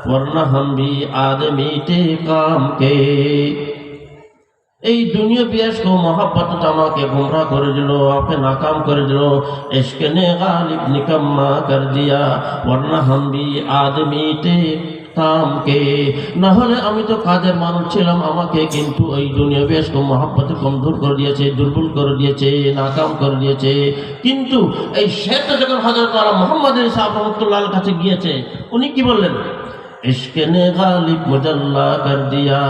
Speaker 1: वरना हम भी आदमी थे काम के। এই দুনিয়া বিয়াশক মোহাব্বত আমাকে গুমরাহ করে দিল, আমাকে নাকাম করে দিল। इश्क ने गालिब निकम्मा कर दिया वरना हम भी आदमी थे काम के। না হলে আমি তো কাজের মানুষ ছিলাম, আমাকে কিন্তু এই দুনিয়া বিয়াশক মোহাব্বতে কমজোর করে দিয়েছে, দুর্বল করে দিয়েছে, নাকাম করে দিয়েছে। কিন্তু এই শেরটা যখন হযরত মুহাম্মদ সাহেব রাহমাতুল্লাহর কাছে গিয়েছে, উনি কি বললেন? इश्क ने गालिब मुजल्ला कर दिया,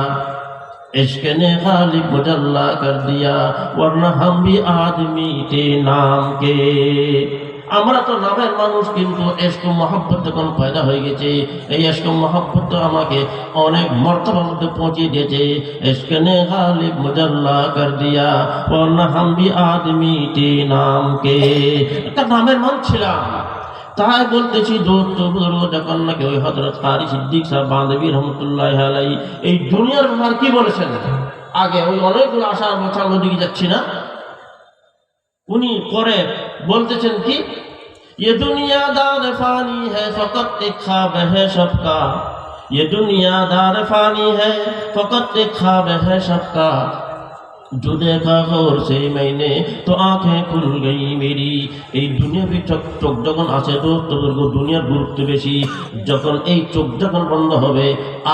Speaker 1: इश्क ने गालिब मुजल्ला कर दिया वरना हम भी आदमी थे नाम के। আমরা তো নামের মানুষ, কিন্তু ইশক মোহাব্বত যখন পয়দা হয়ে গেছে, এই ইশক মোহাব্বত আমাকে অনেক মর্তবার মধ্যে পৌঁছে দিয়েছে। ইশক নে গালিব মুজল্লা কর দিয়া ওয়ারনা হাম ভি আদমি তে নাম কে। একটা নামের মানুষ ছিলাম, তাই বলতেছি দোস্ত বুজুর্গ, যখন নাকি ওই হযরত কারি সিদ্দিক সাহেব বান্দেবী রহমতুল্লাহ আলাইহি এই দুনিয়ার ব্যাপার কি বলেছেন, আগে ওই অনেকগুলো আশার বছর দিকে যাচ্ছি না, উনি পরে বলতেছেন কি, ये दुनियादार फानी है फकत एक ख्वाब है सबका, ये दुनियादार फानी है फकत एक ख्वाब है सबका, जो देखा गौर से मैंने तो आंखें खुल गई मेरी। এই দুনিয়াবি চোখ যখন আছে দোস্তবর্গ, দুনিয়ার গুরুত্ব বেশি। যখন এই চোখ যখন বন্ধ হবে,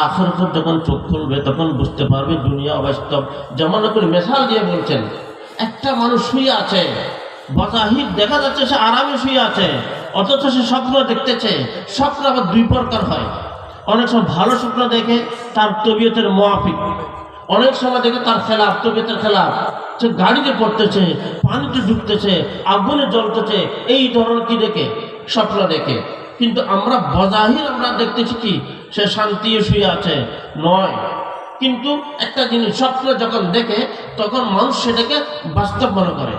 Speaker 1: আখিরাত যখন চোখ খুলবে, তখন বুঝতে পারবে দুনিয়া অবাস্তব। যেমন করে মিশাল দিয়ে বলছেন, একটা মানুষ শুয়ে আছে, বাজাহির দেখা যাচ্ছে সে আরামে শুয়ে আছে, অথচ সে স্বপ্ন দেখতেছে। স্বপ্ন আবার দুই প্রকার হয়, অনেক সময় ভালো স্বপ্ন দেখে তার তবিয়তের মুআফিক, অনেক সময় দেখে তার খেলাফ, তবিয়তের খেলাফ। সে গাড়িতে পড়তেছে, পানিতে ডুবতেছে, আগুনে জ্বলতেছে, এই ধরনের কি দেখে স্বপ্ন দেখে। কিন্তু আমরা বাজাহির আমরা দেখতেছি কি সে শান্তি শুয়ে আছে, নয়। কিন্তু একটা জিনিস স্বপ্ন যখন দেখে তখন মানুষ সেটাকে বাস্তব মনে করে,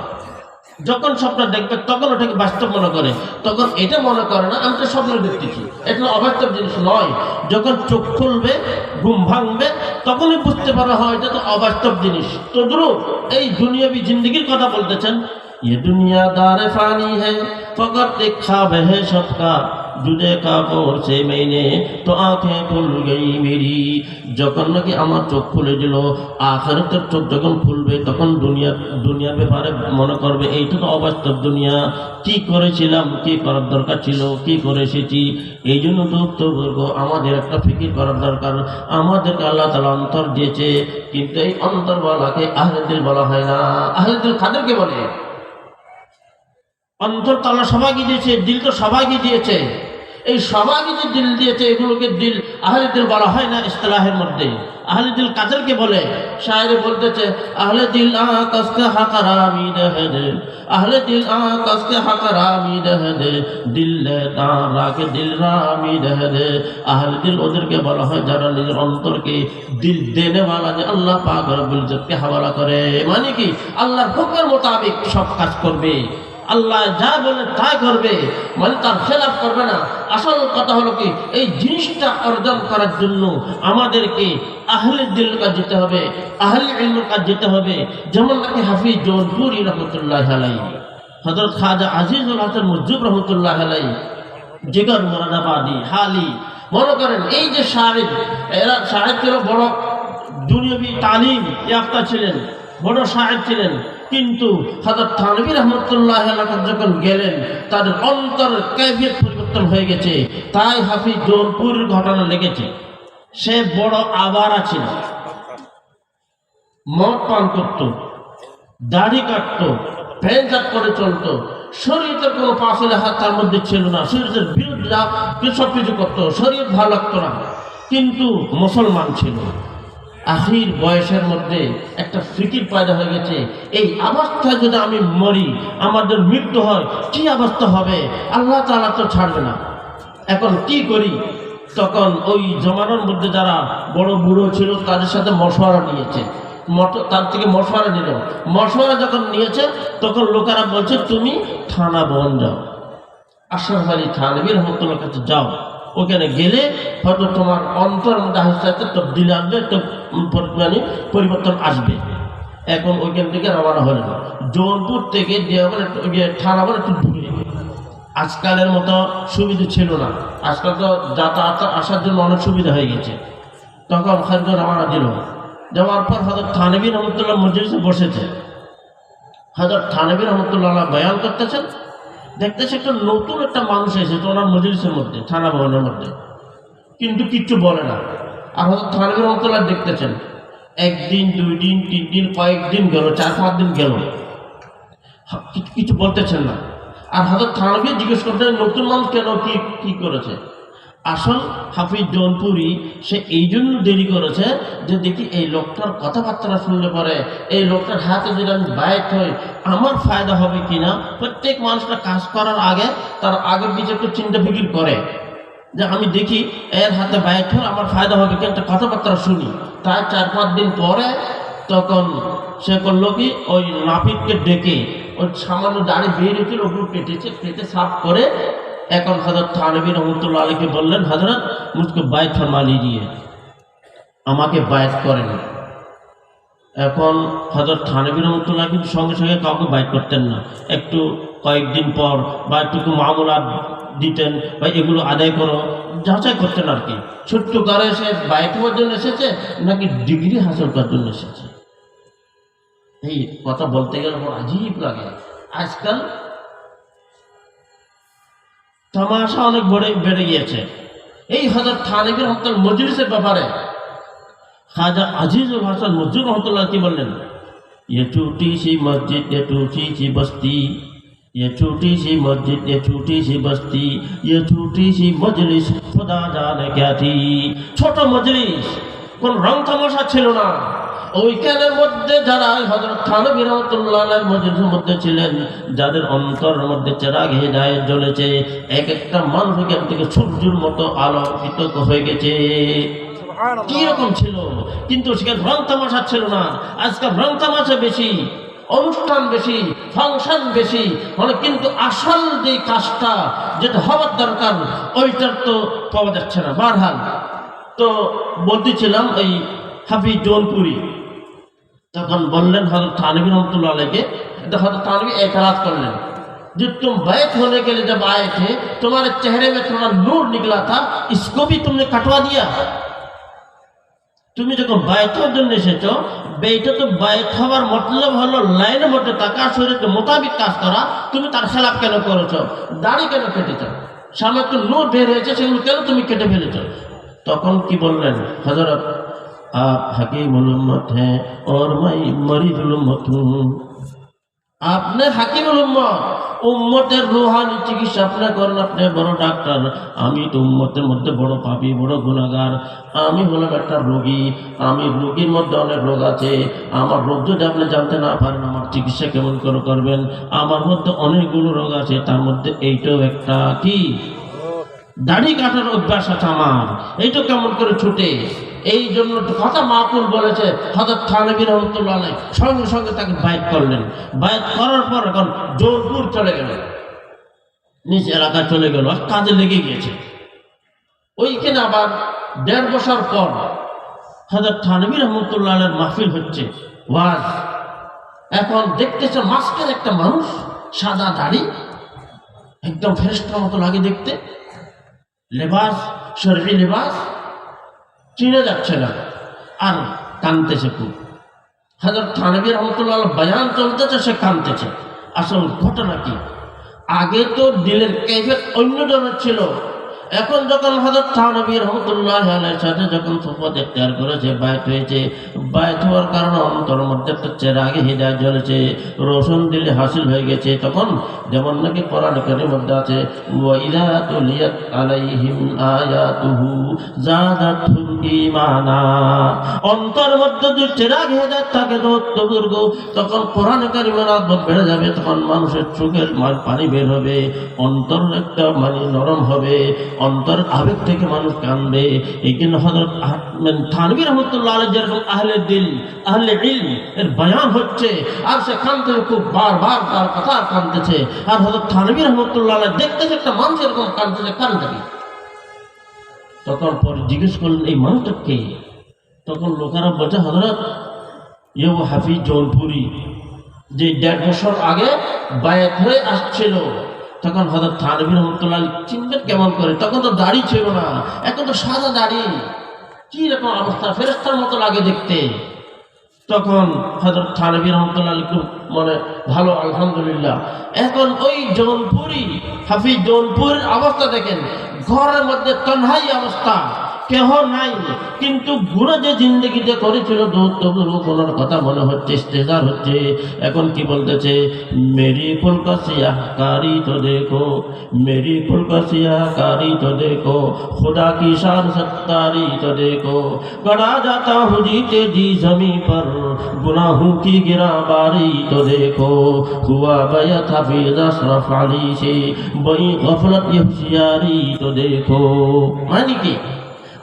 Speaker 1: যখন স্বপ্ন দেখবে তখন ওটাকে বাস্তব মনে করে, তখন এটা মনে করে না আমি তো স্বপ্ন দেখতেছি, এটা অবাস্তব জিনিস নয়। যখন চোখ খুলবে, ঘুম ভাঙবে, তখনই বুঝতে পারা হয় এটা তো অবাস্তব জিনিস। তদ্রুপ এই দুনিয়াবি জিন্দগির কথা বলতেছেন, ये दुनियादार फानी है फकत एक ख्वाब है सबका, जुदे का गौर से मैंने तो आंखें खुल गई मेरी। যখন নাকি আমার চোখ খুলে দিল, আখিরাতের চোখ যখন খুলবে, তখন দুনিয়ার ব্যাপারে মনে করবে এইটা তো অবাস্তব দুনিয়া, কি করেছিলাম, কি করার দরকার ছিল, কি করে এসেছি। এই জন্য দোস্তবর্গ আমাদের একটা ফিকির করার দরকার। আমাদেরকে আল্লাহ তাআলা অন্তর দিয়েছে, কিন্তু এই অন্তর বলাকে আহলে দিল বলা হয় না। আহলে দিল কাদেরকে বলে? অন্তর তো আল্লাহ সবাইকে দিয়েছে, দিল তো সবাইকে দিয়েছে। এই সবাইকে যে দিল দিয়েছে এগুলোকে দিল, আহলে দিল বলা হয় না ইসতিলাহের মধ্যে। আহলে দিল কাদেরকে বলে? শায়েরে বলতেছে, আহলে দিল আকাশ কে হাকারামি দেহে দে, আহলে দিল আকাশ কে হাকারামি দেহে দে, দিল তারা কে দিল রামি দেহে দে। আহলে দিল ওদেরকে বলা হয় যারা নিজের অন্তরকে দিল দেনে वाला, যে আল্লাহ পাক রব্বুল ইজ্জতকে হাওয়ালা করে। মানে কি আল্লাহর হুকুমের মোতাবেক সব কাজ করবে, আল্লাহ যা বলে তাই করবে, মানে তার খেলাফ করবে না। আসল কথা হলো কি, এই জিনিসটা অর্জন করার জন্য আমাদেরকে আহলে দিল কাজ যেতে হবে, আহলে ইলম কাজ যেতে হবে। যেমন নাকি হাফিজ জৌনপুরি রহমতুল্লাহ আলাইহি, হযরত খাজা আজিজুল হাসান মুজ্জুব রহমতুল্লাহ আলাইহি, জিগর মুরাদাবাদী হালি, মনে করেন এই যে শাহিদ, এরা শাহিদ ছিল বড় দুনিয়াবি তালিম ইয়াফতা ছিলেন, বড় শাহিদ ছিলেন। কিন্তু হযরত থানভী রহমতুল্লাহ আলাইহি যখন গেলেন, তাদের অন্তর কাইফিয়ত পরিবর্তন হয়ে গেছে। তাই হাফিজ জৌনপুরের ঘটনা লেগেছে। সে বড় আবারা ছিল, মদ পান করত, দাড়ি কাটত, প্যান্ট করে চলত, শরীয়তের কোনো পাশলে হাত তার মধ্যে ছিল না, শরীয়তের বিরুদ্ধে সব কিছু করতো, শরীয়ত ভালো লাগতো না, কিন্তু মুসলমান ছিল। আখির বয়সের মধ্যে একটা ফিকির পয়দা হয়ে গেছে, এই অবস্থায় যদি আমি মরি, আমাদের মৃত্যু হয়, কি অবস্থা হবে, আল্লাহ তাআলা তো ছাড়বে না, এখন কি করি? তখন ওই জমানার মধ্যে যারা বড় বুড়ো ছিল তাদের সাথে মশওয়ারা নিয়েছে, তার থেকে মশওয়ারা নিল। মশওয়ারা যখন নিয়েছে তখন লোকেরা বলছে তুমি থানা বন যাও, আশরাফ আলী থানভী রহমতুল্লাহর কাছে যাও, ওখানে গেলে হয়তো তোমার অন্তর মধ্যে আস্তে আস্তে তবদিল আসবে, তো পরিবর্তন আসবে। এখন ওইখান থেকে রওনা হলেন। জৌনপুর থেকে থানা বলে একটু দূরে, আজকালের মতো সুবিধা ছিল না, আজকাল তো যাতায়াত আসার জন্য অনেক সুবিধা হয়ে গেছে। তখন খাদ্য রওনা দিল, যাওয়ার পর হযরত থানভী রহমতুল্লাহ মজলিসে বসেছে। হযরত থানভী রহমতুল্লাহ বয়ান করতেছেন, দেখতেছে একটা নতুন একটা মানুষ এসেছে ওনার মজলিসের মধ্যে, থানা ভবনের মধ্যে, কিন্তু কিচ্ছু বলে না। আর হযরত থানভী রহমতুল্লাহ দেখতেছেন, একদিন, 2 দিন, 3 দিন, কয়েকদিন গেল, 4-5 দিন গেল, কিছু বলতেছেন না। আর হযরত থানভী জিজ্ঞেস করতেন নতুন মানুষ কেন, কি করেছে? আসল হাফিজ জৌনপুরি সে এই জন্য দেরি করেছে যে দেখি এই লোকটার কথাবার্তা শুনলে পরে, এই লোকটার হাতে যদি আমি বায়াত হই আমার ফায়দা হবে কিনা। প্রত্যেক মানুষটা কাজ করার আগে তার আগে পিছিয়ে একটু চিন্তা ফিকির করে যে আমি দেখি এর হাতে বায়াত হলে আমার ফায়দা হবে কি, একটা কথাবার্তা শুনি। তাই 4-5 দিন পরে তখন সে করলো কি, ওই নাপিতকে ডেকে ওই সামান্য দাড়ি বেরিয়েছিল ওগুলো কেটে সাফ করে এখন হযরত থানভী রহমতুল্লাহ আলাইহি বললেন, হযরত মুঝকে বায়াত ফরমা লিজিয়ে, আমাকে বায়াত করেন। এখন হযরত থানভী রহমতুল্লাহ কিন্তু সঙ্গে সঙ্গে কাউকে বায়াত করতেন না, একটু কয়েকদিন পর বা একটু মামুলাত দিতেন বা এগুলো আদায় করো যাচাই করতেন আর কি। ছোট্ট করে সে বায়াত হওয়ার জন্য এসেছে নাকি ডিগ্রি হাসিল করার জন্য এসেছে, এই কথা বলতে গেলে আমার আজীব লাগে। আজকাল তামাশা অনেক বেড়ে গিয়েছে। এই হযরত থানভী রহমতুল্লাহ মজলিসের ব্যাপারে খাজা আজিজুল হাসান মজরুর রহমতুল্লাহ কি বললেন, ये छोटी सी मस्जिद, ये छोटी सी बस्ती, ये छोटी सी मस्जिद, ये छोटी सी बस्ती, ये छोटी सी मजलिस खुदा जाने क्या थी। ছোট মজলিস, কোন রং তামাশা ছিল না। ওইখানের মধ্যে যারা হযরত থানভী রাহমাতুল্লাহ আলাইহির মজলিসের মধ্যে ছিলেন, যাদের অন্তরের মধ্যে চেরাগ হিদায়াত জ্বলেছে, এক একটা মানুষ এখান থেকে সূর্যের মতো আলোকিত হয়ে গেছে। কি রকম ছিল, কিন্তু সেখানে রং তামাশা ছিল না। আজকাল রং তামাশা বেশি, অনুষ্ঠান বেশি, ফাংশন বেশি, মানে কিন্তু আসল যে কাজটা যেটা হওয়ার দরকার ওইটার তো পাওয়া যাচ্ছে না। বারহাল তো বলতেছিলাম এই হাফিজ জৌনপুরি তখন বললেন হযরত থানভী রহমতুল্লাহ আলাইহি, हज़रत थानवी एतराज कर लें, जो तुम बैत होने के लिए जब आए थे तुम्हारे चेहरे में थोड़ा नूर निकला था, इसको भी तुमने कटवा दिया। তুমি যখন বায়াতের জন্য এসেছো, বেটা তো বায়াত হওয়ার মতলব হলো লাইনের মধ্যে থাকা, শরীয়তের মোতাবেক কাজ করা, তুমি তার খেলাফ কেন করেছো? দাড়ি কেন কেটেছো? সামনে তো নূর বের হয়েছে, সেগুলো কেন তুমি কেটে ফেলেছো? তখন কি বললেন হযরত, आप हकीमुल उम्मत हैं और मैं मरीजुल उम्मत हूँ। आपने हकीमुल उम्मत, উম্মতের রূহানি চিকিৎসা আপনি করেন, আপনি বড় ডাক্তার। আমি তো উম্মতের মধ্যে বড় পাপী, বড় গুনাহগার। আমি হলাম একটা রোগী, আমি রোগীর মধ্যে অনেক রোগ আছে। আমার রোগ যদি আপনি জানতে না পারেন, আমার চিকিৎসা কেমন করে করবেন? আমার মধ্যে অনেকগুলো রোগ আছে, তার মধ্যে এইটাও একটা। কি? দাড়ি কাটার অভ্যাস আছে আমার, এইটা কেমন করে ছুটে? এই জন্য কথা মাকুল বলেছে হযরত থানভী রাহমাতুল্লাহ আলাইহি, সঙ্গে সঙ্গে তাকে বায়াত করলেন। বায়াত করার পর এখন জৌনপুর চলে গেল, নিজ এলাকায় চলে গেল, কাজে লেগে গিয়েছে। ওইখানে আবার 1.5 বছর পর হযরত থানভী রাহমাতুল্লাহ আলাইহির মাহফিল হচ্ছে, ওয়াজ। এখন দেখতেছে মাঝখানে একটা মানুষ, সাদা দাড়ি, একদম ফেরেশতার মতো লাগে দেখতে, লেবাস, শরীফি লেবাস, চিনে যাচ্ছে না, আর কাঁদতেছে খুব। হযরত থানভী রাহমাতুল্লাহ আলাইহি বয়ান চলতেছে, সে কাঁদতেছে। আসল ঘটনা কি? আগে তো দিলের কৈফিয়ত অন্য ধরনের ছিল, এখন যখন হযরত থানবী রাহমাতুল্লাহ আলাইহির সাথে যখন সুহবত ইখতিয়ার করেছে, বায়াত হয়েছে, বায়াত হওয়ার কারণে অন্তরের মধ্যে একটা চেরাগে হিদায়াত জ্বলেছে, রোশন দিলে হাসিল হয়ে গেছে। তখন যেমন নাকি কোরআন কারীমের মধ্যে আছে, ওয়া ইযা তুলিয়াত আলাইহিম আয়াতুহু যাদাতহুম ঈমানা, অন্তরের মধ্যে যদি চেরাগ হিদায়াত থাকে তো বুজুর্গ, তখন কোরআন কারীমের আদব বেড়ে যাবে, তখন মানুষের চোখের পানি বের হবে, অন্তর একটা মানে নরম হবে, অন্তর আবেগ থেকে মানুষ কাঁদবে। এই জন্য হযরত থানবী রাহমাতুল্লাহ আলাইহি যেরকম আহলে দিল আহলে ইলম এর বয়ান হচ্ছে, আর সে কাঁদতে খুব বারবার তার কথা কাঁদতেছে, আর হযরত থানবী রাহমাতুল্লাহ আলাইহি দেখতেছে একটা মানুষ এরকম কাঁদতেছে, কারণটা কি? তখন পরে জিজ্ঞেস করলেন এই মানুষটা কে? তখন লোকেরা বলছে হযরত ইউ হাফিজ জৌনপুরি, যে 1.5 বছর আগে বায়াত হয়ে আসছিল। তখন হযরত থানবী রাহমাতুল্লাহ চিনবেন কেমন করে? তখন তো দাড়ি ছিল না, এখন তো সাদা দাড়ি, কি রকম অবস্থা, ফেরেশতার মতো লাগে দেখতে। তখন হযরত থানবী রাহমাতুল্লাহ খুব মনে ভালো, আলহামদুলিল্লাহ। এখন ওই জৌনপুরি হাফিজ জৌনপুরের অবস্থা দেখেন, ঘরের মধ্যে তনহাই অবস্থা, কেহ নাই, কিন্তু গুণা যে জিন্দগিতে করেছিল ওনার কথা মনে হচ্ছে, ইস্তেজার হচ্ছে। এখন কি বলতেছে, মেরি ফুলকা সিয়াহকারি তো দেখো, মেরি ফুলকা সিয়াহকারি তো দেখো, खुदा की शान सत्तारी तो देखो, गड़ा जाता हूँ जीते जी जमी पर, गुनाहों की गिराबारी तो देखो, हुआ बैत हफीज अशरफ अली से, बई गफलत ये होशियारी तो देखो। मानी की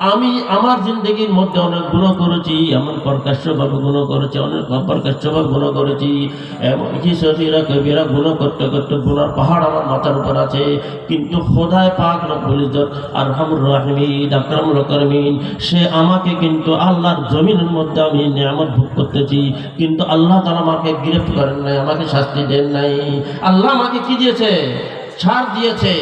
Speaker 1: আমি আমার জিন্দগির মধ্যে অনেক গুনাহ করেছি, এমন প্রকাশ্যভাবে গুনাহ করেছি, অনেক অপ্রকাশ্যভাবে গুনাহ করেছি, এমনকি সগীরা কবিরা গুনাহ করতে করতে গুনার পাহাড় আমার মাথার উপর আছে। কিন্তু খোদায় পাক রব্বুল ইজ্জত আরহামুর রাহিমিন আকরামুল আকরামিন, সে আমাকে কিন্তু আল্লাহর জমিনের মধ্যে আমি নিয়ামত ভোগ করতেছি, কিন্তু আল্লাহ তাআলা আমাকে গ্রেফত করেন নাই, আমাকে শাস্তি দেন নাই। আল্লাহ আমাকে কি দিয়েছে? ছাড় দিয়েছে।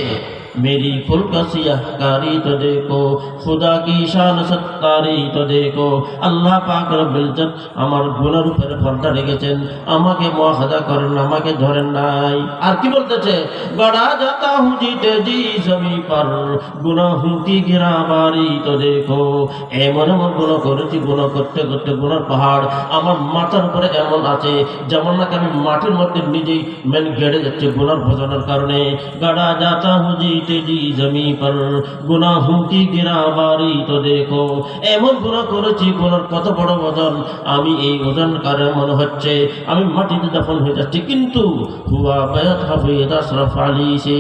Speaker 1: मेरी फुल्का सियाहकारी तो देखो, खुदा की शान सत्तारी तो देखो। আল্লাহ পাক রব্বুল ইজ্জত আমার গুনার উপরে পর্দা রেখেছেন, আমাকে মুআখাযা করেন, আমাকে ধরেন নাই। আর কি বলতেছে, গড়া जाता हूँ जीते जी जमी पर, गुनाहों की गिराबारी तो देखो। এমন এমন গুনাহ করেছি, গুনাহ করতে করতে গুনার পাহাড় আমার মাথার উপরে এমন আছে, যেমন নাকি আমি মাটির মধ্যে নিজেই মেন গেড়ে যাচ্ছে গুনার ভোজনের কারণে। গড়া जाता हूँ जी जमी पर, गुनाहों की गिराबारी तो देखो। এমন গুনাহ করেছি, গুনার কত বড় ওজন, আমি এই ওজন কারণে মনে হচ্ছে আমি মাটিতে দফন হয়ে যাচ্ছি। কিন্তু হুয়া বায়াত হাফিজ আশরাফ আলী সে,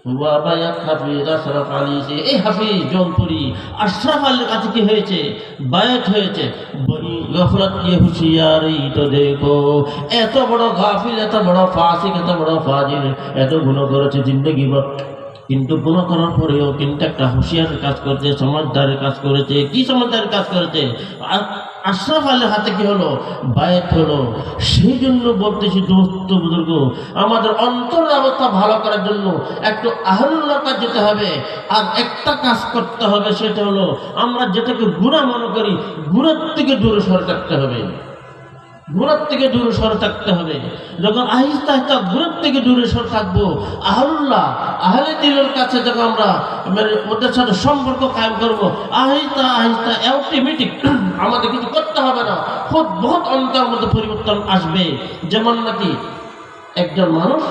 Speaker 1: হুয়া বায়াত হাফিজ আশরাফ আলী সে, এই হাফিজ জৌনপুরি আশরাফ আলীর কাছে কি হয়েছে? বায়াত হয়েছে। বড়ি গফলত কি হুঁশিয়ারি তো দেখো। এত বড় গাফিল, এত বড় ফাসিক, এত বড় ফাজিল, এত গুনাহ করেছে জিন্দগি ভর, কিন্তু গুনাহ করার পরেও কিন্তু একটা হুঁশিয়ারের কাজ করেছে, সমঝদারের কাজ করেছে। কি সমঝদারের কাজ করেছে? আশরাফ আলীর হাতে কি হলো? বায়াত হলো। সেই জন্য বলতেছি দোস্ত বুজুর্গ, আমাদের অন্তরের অবস্থা ভালো করার জন্য একটু আহলুল্লাহর কাছে যেতে হবে, আর একটা কাজ করতে হবে, সেটা হলো আমরা যেটাকে গুনাহ মনে করি, গুনাহ থেকে দূরে সরে থাকতে হবে, গুনাহ থেকে দূরে সরে থাকতে হবে। যখন আহিস্তা আহিস্তা গুনাহ থেকে দূরে সরে থাকবো, আহলুল্লাহ আহলে দিলের কাছে যখন আমরা ওদের সাথে সম্পর্ক কায়েম করবো, আহিস্তা আহিস্তা অটোমেটিক আমাদের কিছু করতে হবে না, খুব বহুত অন্তরের মধ্যে পরিবর্তন আসবে। যেমন নাকি একজন মানুষ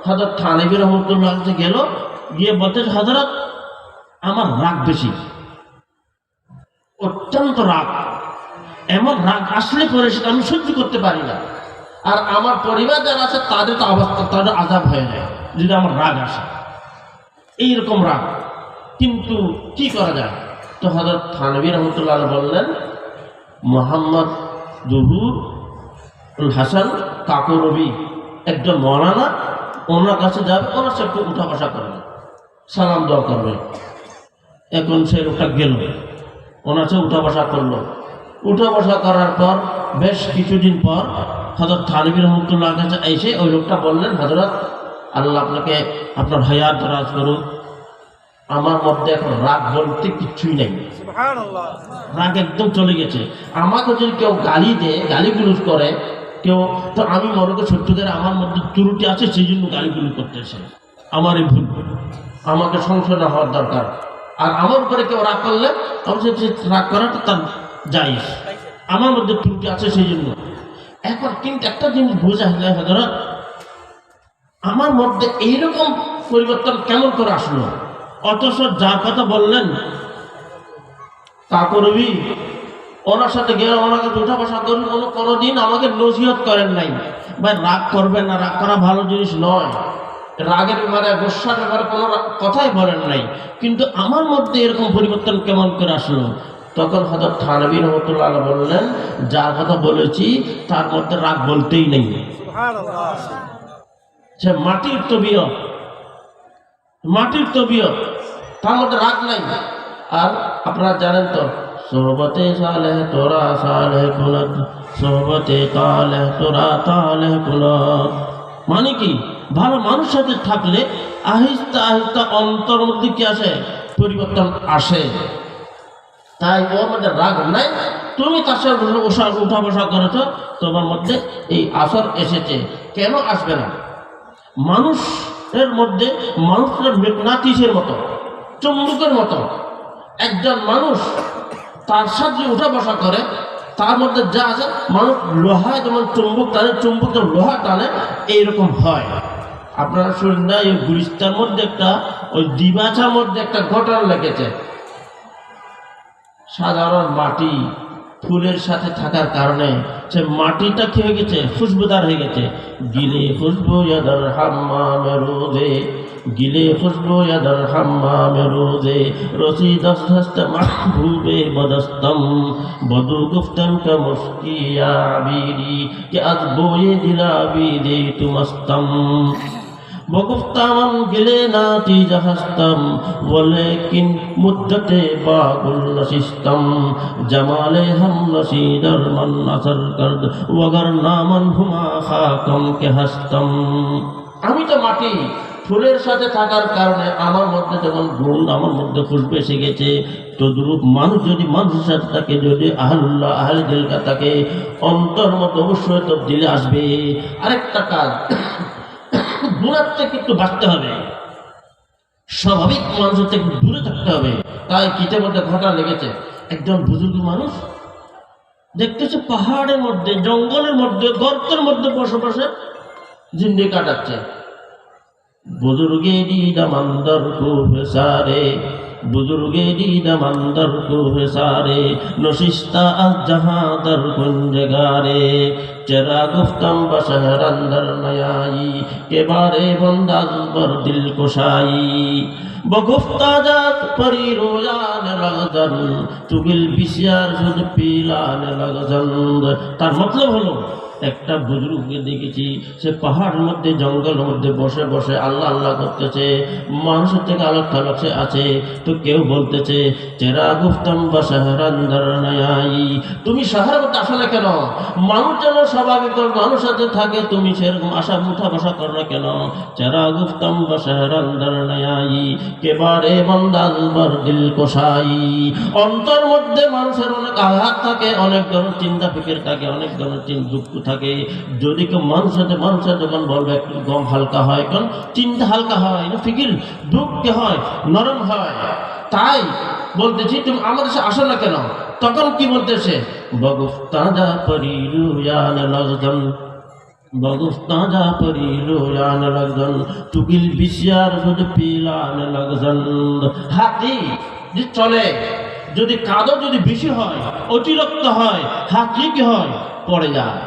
Speaker 1: হযরত থানবী রাহমাতুল্লাহ আলাইহি গেল, গিয়ে বলতে, হযরত আমার রাগ বেশি, অত্যন্ত রাগ, এমন রাগ আসলে পরে সেটা আমি সহ্য করতে পারি না, আর আমার পরিবার যারা আছে তাদের তো অবস্থা, তাদের আযাব হয়ে যায় যদি আমার রাগ আসে, এইরকম রাগ। কিন্তু কি করা যায়? তো হযরত থানবী রাহমাতুল্লাহ আলাইহি বললেন, মোহাম্মদ জহুরুল হাসান কাকুরবি একজন মৌলানা, ওনার কাছে যাবে, ওনার সাথে একটু উঠা বসা করবে, সালাম দোয়া করবে। এখন সে লোকটা গেল, ওনার সাথে উঠা বসা করলো। উঠা বসা করার পর বেশ কিছুদিন পর হযরত থানবী রাহমাতুল্লাহ কাছে এসে ওই লোকটা বললেন, হযরত আল্লাহ আপনাকে আপনার হায়াত দারাজ করুক, আমার মধ্যে এখন রাগ বলতে কিছুই নেই, রাগ একদম চলে গেছে। আমাকে যদি কেউ গালি দেয়, গালিগুলোজ করে কেউ, তো আমি মনে করি সত্যিকার আমার মধ্যে ত্রুটি আছে, সেই জন্য গালিগুলো করতেছে, আমার এই ভুল। আমাকে সংশোধন হওয়ার দরকার। আর আমার উপরে কেউ রাগ করলে অবশ্যই রাগ করাটা তার জায়েজ, আমার মধ্যে ত্রুটি আছে সেই জন্য। এখন কিন্তু একটা জিনিস বোঝা হলে হযরত আমার মধ্যে এইরকম পরিবর্তন কেমন করে আসলো, অথচ যার কথা বললেন তা করবি, ওনার সাথে গেলে ওনার কাছে উঠা বসা করবি, কোনোদিন আমাকে নসিহত করেন নাই ভাই রাগ করবেন না, রাগ করা ভালো জিনিস নয়, রাগের ব্যাপারে গোস্বার ব্যাপারে কোনো কথাই বলেন নাই। কিন্তু আমার মধ্যে এরকম পরিবর্তন কেমন করে আসলো? তখন হযরত থানভী রাহমাতুল্লাহ আলাইহি বললেন, যার কথা বলেছি তার মধ্যে রাগ বলতেই নেই, সে মাটির তবিয়ত, মাটির তবিয়ত, তার মধ্যে রাগ নাই। আর আপনারা জানেন তো সোহবতে সালেহ তোরা সালেহ কুলত, সোহবতে তালেহ তোরা তালেহ কুলত, মানে কি ভালো মানুষ সাথে থাকলে আহিস্তা আহিস্তা অন্তর মধ্যে কি আসে, পরিবর্তন আসে। তাই ওর মধ্যে রাগ নাই, তুমি তার সাথে উঠা বসা করেছ, তোমার মধ্যে এই আসর এসেছে। কেন আসবে না? মানুষের মধ্যে মানুষের মেঘনাথিসের মতো, চুম্বকের মতো একজন মানুষ তার সাথে উঠা বসা করে, তার মধ্যে যা আছে, মানুষ লোহায় যেমন চুম্বক টানে, চুম্বক যেমন লোহা টানে, এইরকম হয়। আপনারা শুনেন না এই গুলিস্তার মধ্যে একটা ওই দিবাচার মধ্যে একটা ঘটনা লেগেছে। সাধারণ মাটি ফুলের সাথে থাকার কারণে সে মাটিটা কি হয়ে গেছে, খুশবুদার হয়ে গেছে। গিলে খুশবু ইয়াদার হাম্মামে রোদে, গিলে খুশবু ইয়াদার হাম্মামে রোদে, রসি দস্ত মাহবুবে বদস্তম, বদু গুফতন কা মুস্কিয়া আবিরি কে আজ বয়ে দিলা বিদে তুমস্তম, বগুফতামান গিলে নাতি জাহাস্তম, ওয়ালেকিন মুদ্দতে বাগুল নসিস্তম, জামালে হাম নসিদর মান আসর করদ, ওয়াগার নামান হুমা খাকম কে হাস্তম। আমি তো মাটি, ফুলের সাথে থাকার কারণে আমার মধ্যে যেমন গুণ, আমার মধ্যে খুশবু এসে গেছে, তদ্রূপ মানুষ যদি মানুষের সাথে থাকে, যদি আহলুল্লাহ আহলে দিলকা থাকে, অন্তর মতো অবশ্যই তবদিলে আসবে। আরেকটা কাজ, গুনাহ থেকে একটু বাঁচতে হবে, স্বাভাবিক মানুষের থেকে দূরে থাকতে হবে। তাই কিতাবের মধ্যে ঘটনা লেগেছে, একজন বুজুর্গ মানুষ দেখতেছে পাহাড়ের মধ্যে, জঙ্গলের মধ্যে, গর্তের মধ্যে বসে বসে জিন্দেগি কাটাচ্ছে। বুজুর্গেরি দামান্দর কো সারে, বুজুর্গেরি দামান্দর কো সারে, নশিস্তা আজ জাহাদর কুঞ্জগারে, चरा गुफ्तम बशहर अंदर नयाई के बारे बंदाज बर दिल कुशाई, बगुफ्ता जात परी रोजान लगजन, चुगिल बिसियार जुद पीलान लगजन। तार मतलब हलो একটা বুজুর্গকে দেখেছি, সে পাহাড়ের মধ্যে জঙ্গলের মধ্যে বসে বসে আল্লাহ আল্লাহ করতেছে, মানুষের থেকে আলোক থালক সে আছে। তো কেউ বলতেছে চেরা গুফতম বা শাহরান্দার নায়াই, তুমি শহরের মধ্যে আসো না কেন? মানুষ যেন স্বাভাবিক মানুষ সাথে থাকে, তুমি সেরকম আশা উঠা বসা করো না কেন? চেরা গুফতম বা শাহরান্দার নায়াই কেবারে বন্দাজ বার দিল কোশাই। অন্তর মধ্যে মানুষের অনেক আঘাত থাকে, অনেক ধরনের চিন্তা ফিকির থাকে, অনেক ধরনের দুঃখ থাকে। যদি কেউ মানুষের যখন বলবে একটু গম হালকা হয়, কারণ চিন্তা হালকা হয়, ফিকির দুঃখ হয়, নরম হয়। তাই বলতেছি তুমি আমাদের সাথে আসো না কেন? তখন কি বলতেছে, বগুফতাজা পরিলু ইয়ান লাগজন, বগুফতাজা পরিলু ইয়ান লাগজন, তুকিল বিশিয়ার শুধু পিলান লাগজন। হাতি যে চলে, যদি কাদো যদি বেশি হয়, অতিরিক্ত হয়, হাতি কি হয়, পড়ে যায়।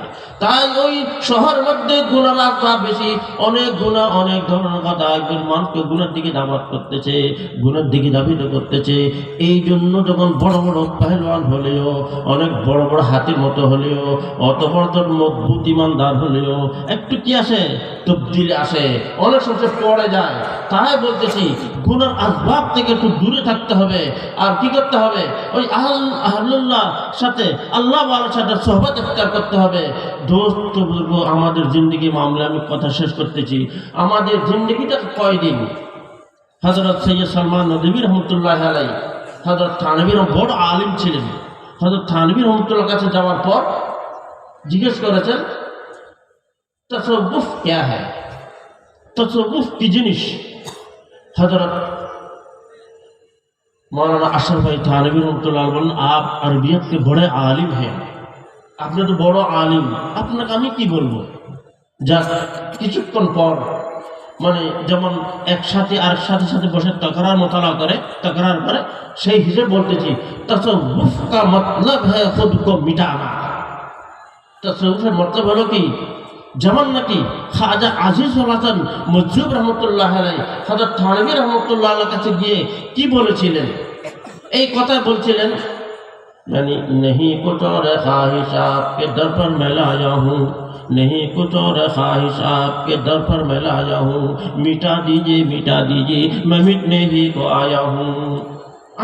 Speaker 1: তাই ওই শহরের মধ্যে গুনাহ রাখা বেশি, অনেক গুনাহ, অনেক ধরনের কথা, একজন মানুষকে গুনার দিকে দাবাত করতেছে, গুনার দিকে দাবিত করতেছে। এই জন্য যখন বড় বড় পেহলওয়ান হলেও, অনেক বড় বড় হাতির মতো হলেও, অত বড় মজবুত ইমানদার হলেও একটু কি আসে, তবদিলে আসে, অনেক সময় পড়ে যায়। তাই বলতেছি গুনার আসবাব থেকে একটু দূরে থাকতে হবে। আর কি করতে হবে? ওই আহলুল্লাহ সাথে, আল্লাহ ওয়ালার সাথে সোহবত ইখতিয়ার করতে হবে। দোস্ত বলবো, আমাদের জিন্দগি মামলা আমি কথা শেষ করতেছি। আমাদের জিন্দগিটা কয়দিন? হযরত সৈয়দ সালমান নদভী রহমতুল্লাহ আলাইহি, হযরত থানভী বড় আলিম ছিলেন। হযরত থানভী রহমতুল্লাহ কাছে যাওয়ার পর জিজ্ঞেস করেছেন তসব্বুফ ক্যা হ্যায়, তসব্বুফ কি জিনিস? हजरत मौलाना अशरफ भाई थानवी रहमतुल्लाह अलैह बोलेন, आप अरबियत के बड़े आलिम हैं, আপনি তো বড় আলিম, আপনাকে আমি কি বলবো। যাক, কিছুক্ষণ পর মানে যেমন একসাথে আর সাথে বসে তকরার মোতালা করে, তকরার করে, সেই হিসেবে বলতেছি তসव्वुफ का मतलब है खुद को मिटाना। তসव्वুফের মতলব হলো কি, যেমন নাকি খাজা আজিজুল হাসান মজজুব রহমতুল্লাহ আলাইহি হযরত থানভী রহমতুল্লাহ আলাইহির কাছে গিয়ে কি বলেছিলেন, এই কথা বলছিলেন, यानी नहीं कुछ और ख्वाहिश आपके दर पर मैं लाया हूँ, नहीं कुछ और ख्वाहिश आपके दर पर मैं लाया हूँ, मिटा दीजिए मैं मिटने ही को आया हूँ।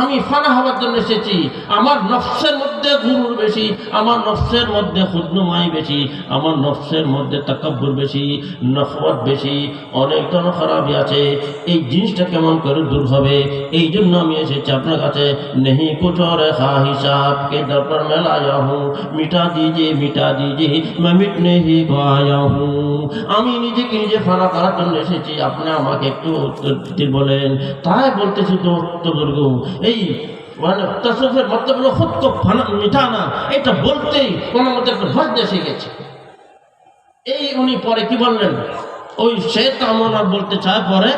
Speaker 1: আমি ফানা হওয়ার জন্য এসেছি। আমার নফসের মধ্যে গুরুর বেশি, আমার নফসের মধ্যে খুদনুমাই বেশি, আমার নফসের মধ্যে তাকাব্বুর বেশি, নফরত বেশি, অনেক ধরনের খারাপই আছে। এই জিনিসটা কেমন করে দূর হবে, এই জন্য আমি এসেছি আপনার কাছে। নেহি কুছ और ख्वाहिश आपके दर पर मैं लाया हूँ, मिटा दीजिए मैं मिटने ही को आया हूँ। আমি নিজেকে নিজে ফানা করার জন্য এসেছি, আপনি আমাকে একটু উত্তর বলেন। তাই বলতেছি তো বুজুর্গ, এই মানে তসव्वुफের মতলব হলো খুদ কো মিটানা, এটা বলতেই কোনো মতে একটা ভয় এসে গেছে। এই উনি পরে কি বললেন, ওই শেখ আমরা বলতে চায় পরে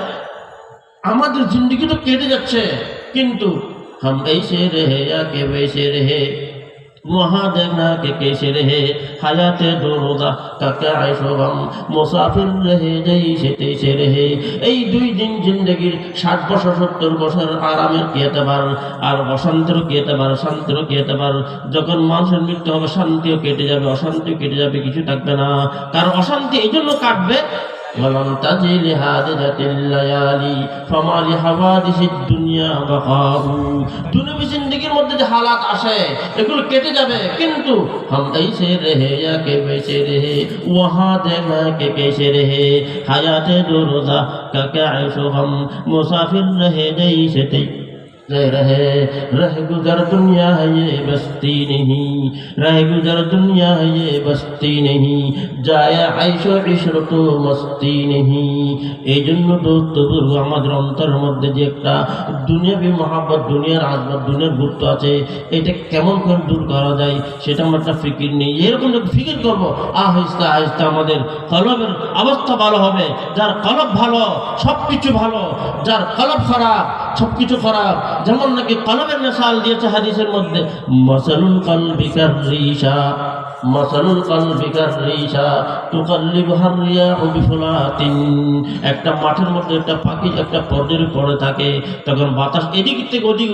Speaker 1: আমাদের জিন্দেগি তো কেটে যাচ্ছে, কিন্তু हम ऐसे रहे या के वैसे रहे, वहाँ देखना के कैसे रहे, हयात दो रोजा का क्या ऐशो गम, मुसाफिर रहे जैसे तैसे रहे। এই 2 দিন জিন্দেগির 60 বছর 70 বছর আরামের কেটে বার, আর অশান্তিও কেটে বার, শান্তিও কেটে বার। যখন মানুষের মৃত্যু হবে শান্তিও কেটে যাবে, অশান্তিও কেটে যাবে, কিছু থাকবে না। কারণ অশান্তি এই জন্য কাটবে, ولم تجي لحادثة الليالي فما لحوادث الدنيا بقاء। দুনিয়াবী জিন্দেগির মধ্যে যে হালাত আসে এগুলো কেটে যাবে, কিন্তু हम ऐसे रहे या के वैसे रहे, वहाँ देखना के कैसे रहे, हयात दो रोजा का क्या ऐशो हम, मुसाफिर रहे जैसे रहे, रह गुजर दुनिया है ये बस्ती नहीं, रह गुजर दुनिया है ये बस्ती नहीं, जाया आइशो इशरत मस्ती नहीं। এই জন্য দোস্ত বুজুর্গ, আমাদের অন্তরের মধ্যে যে একটা দুনিয়াবী মহাব্বত, দুনিয়ার আজমত, দুনিয়ার গুরুত্ব আছে, এটা কেমন করে দূর করা যায় সেটা আমার একটা ফিকির নেই। এরকম যদি ফিকির করবো, আস্তে আস্তে আমাদের কলবের অবস্থা ভালো হবে। যার কলব ভালো সব কিছু ভালো, যার কলব খারাপ সব কিছু খারাপ। যেমন নাকি কলবের মিসাল দিয়েছে হাদিসের মধ্যে, মাসালুল কলবিকার রিশা, মাসালুল কলবিকার রিশা তুকাল্লিবুহা রিয়াহু বিফুলাতিন। একটা মাঠের মধ্যে একটা পাখি একটা পর্দার পড়ে থাকে, তখন বাতাস এদিক থেকে ওদিক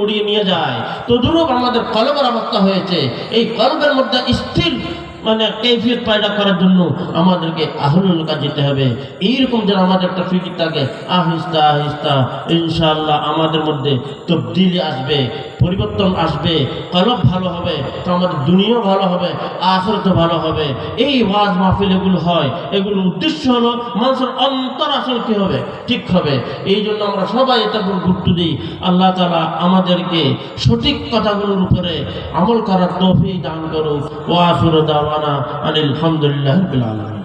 Speaker 1: উড়িয়ে নিয়ে যায়। তো দুরূপ আমাদের কলবের অবস্থা হয়েছে। এই কলবের মধ্যে স্থির মানে কৈফিয়ত পয়দা করার জন্য আমাদেরকে আহলুল কাজ যেতে হবে। এইরকম যেন আমাদের একটা ফিকির থাকে, আহিস্তা আহিস্তা ইনশাআল্লাহ আমাদের মধ্যে তবদিলি আসবে, পরিবর্তন আসবে, কলব ভালো হবে, তো আমাদের দুনিয়াও ভালো হবে, আখিরাতও ভালো হবে। এই ওয়াজ মাহফিল এগুলো হয়, এগুলোর উদ্দেশ্য হলো মানুষের অন্তর আসল কি হবে, ঠিক হবে। এই জন্য আমরা সবাই এটা গুরুত্ব দিই। আল্লাহ তাআলা আমাদেরকে সঠিক কথাগুলোর উপরে আমল করার তৌফিক দান করুক। ওয়া আখিরু দাওয়ানা আনিল হামদুলিল্লাহি রাব্বিল আলামিন।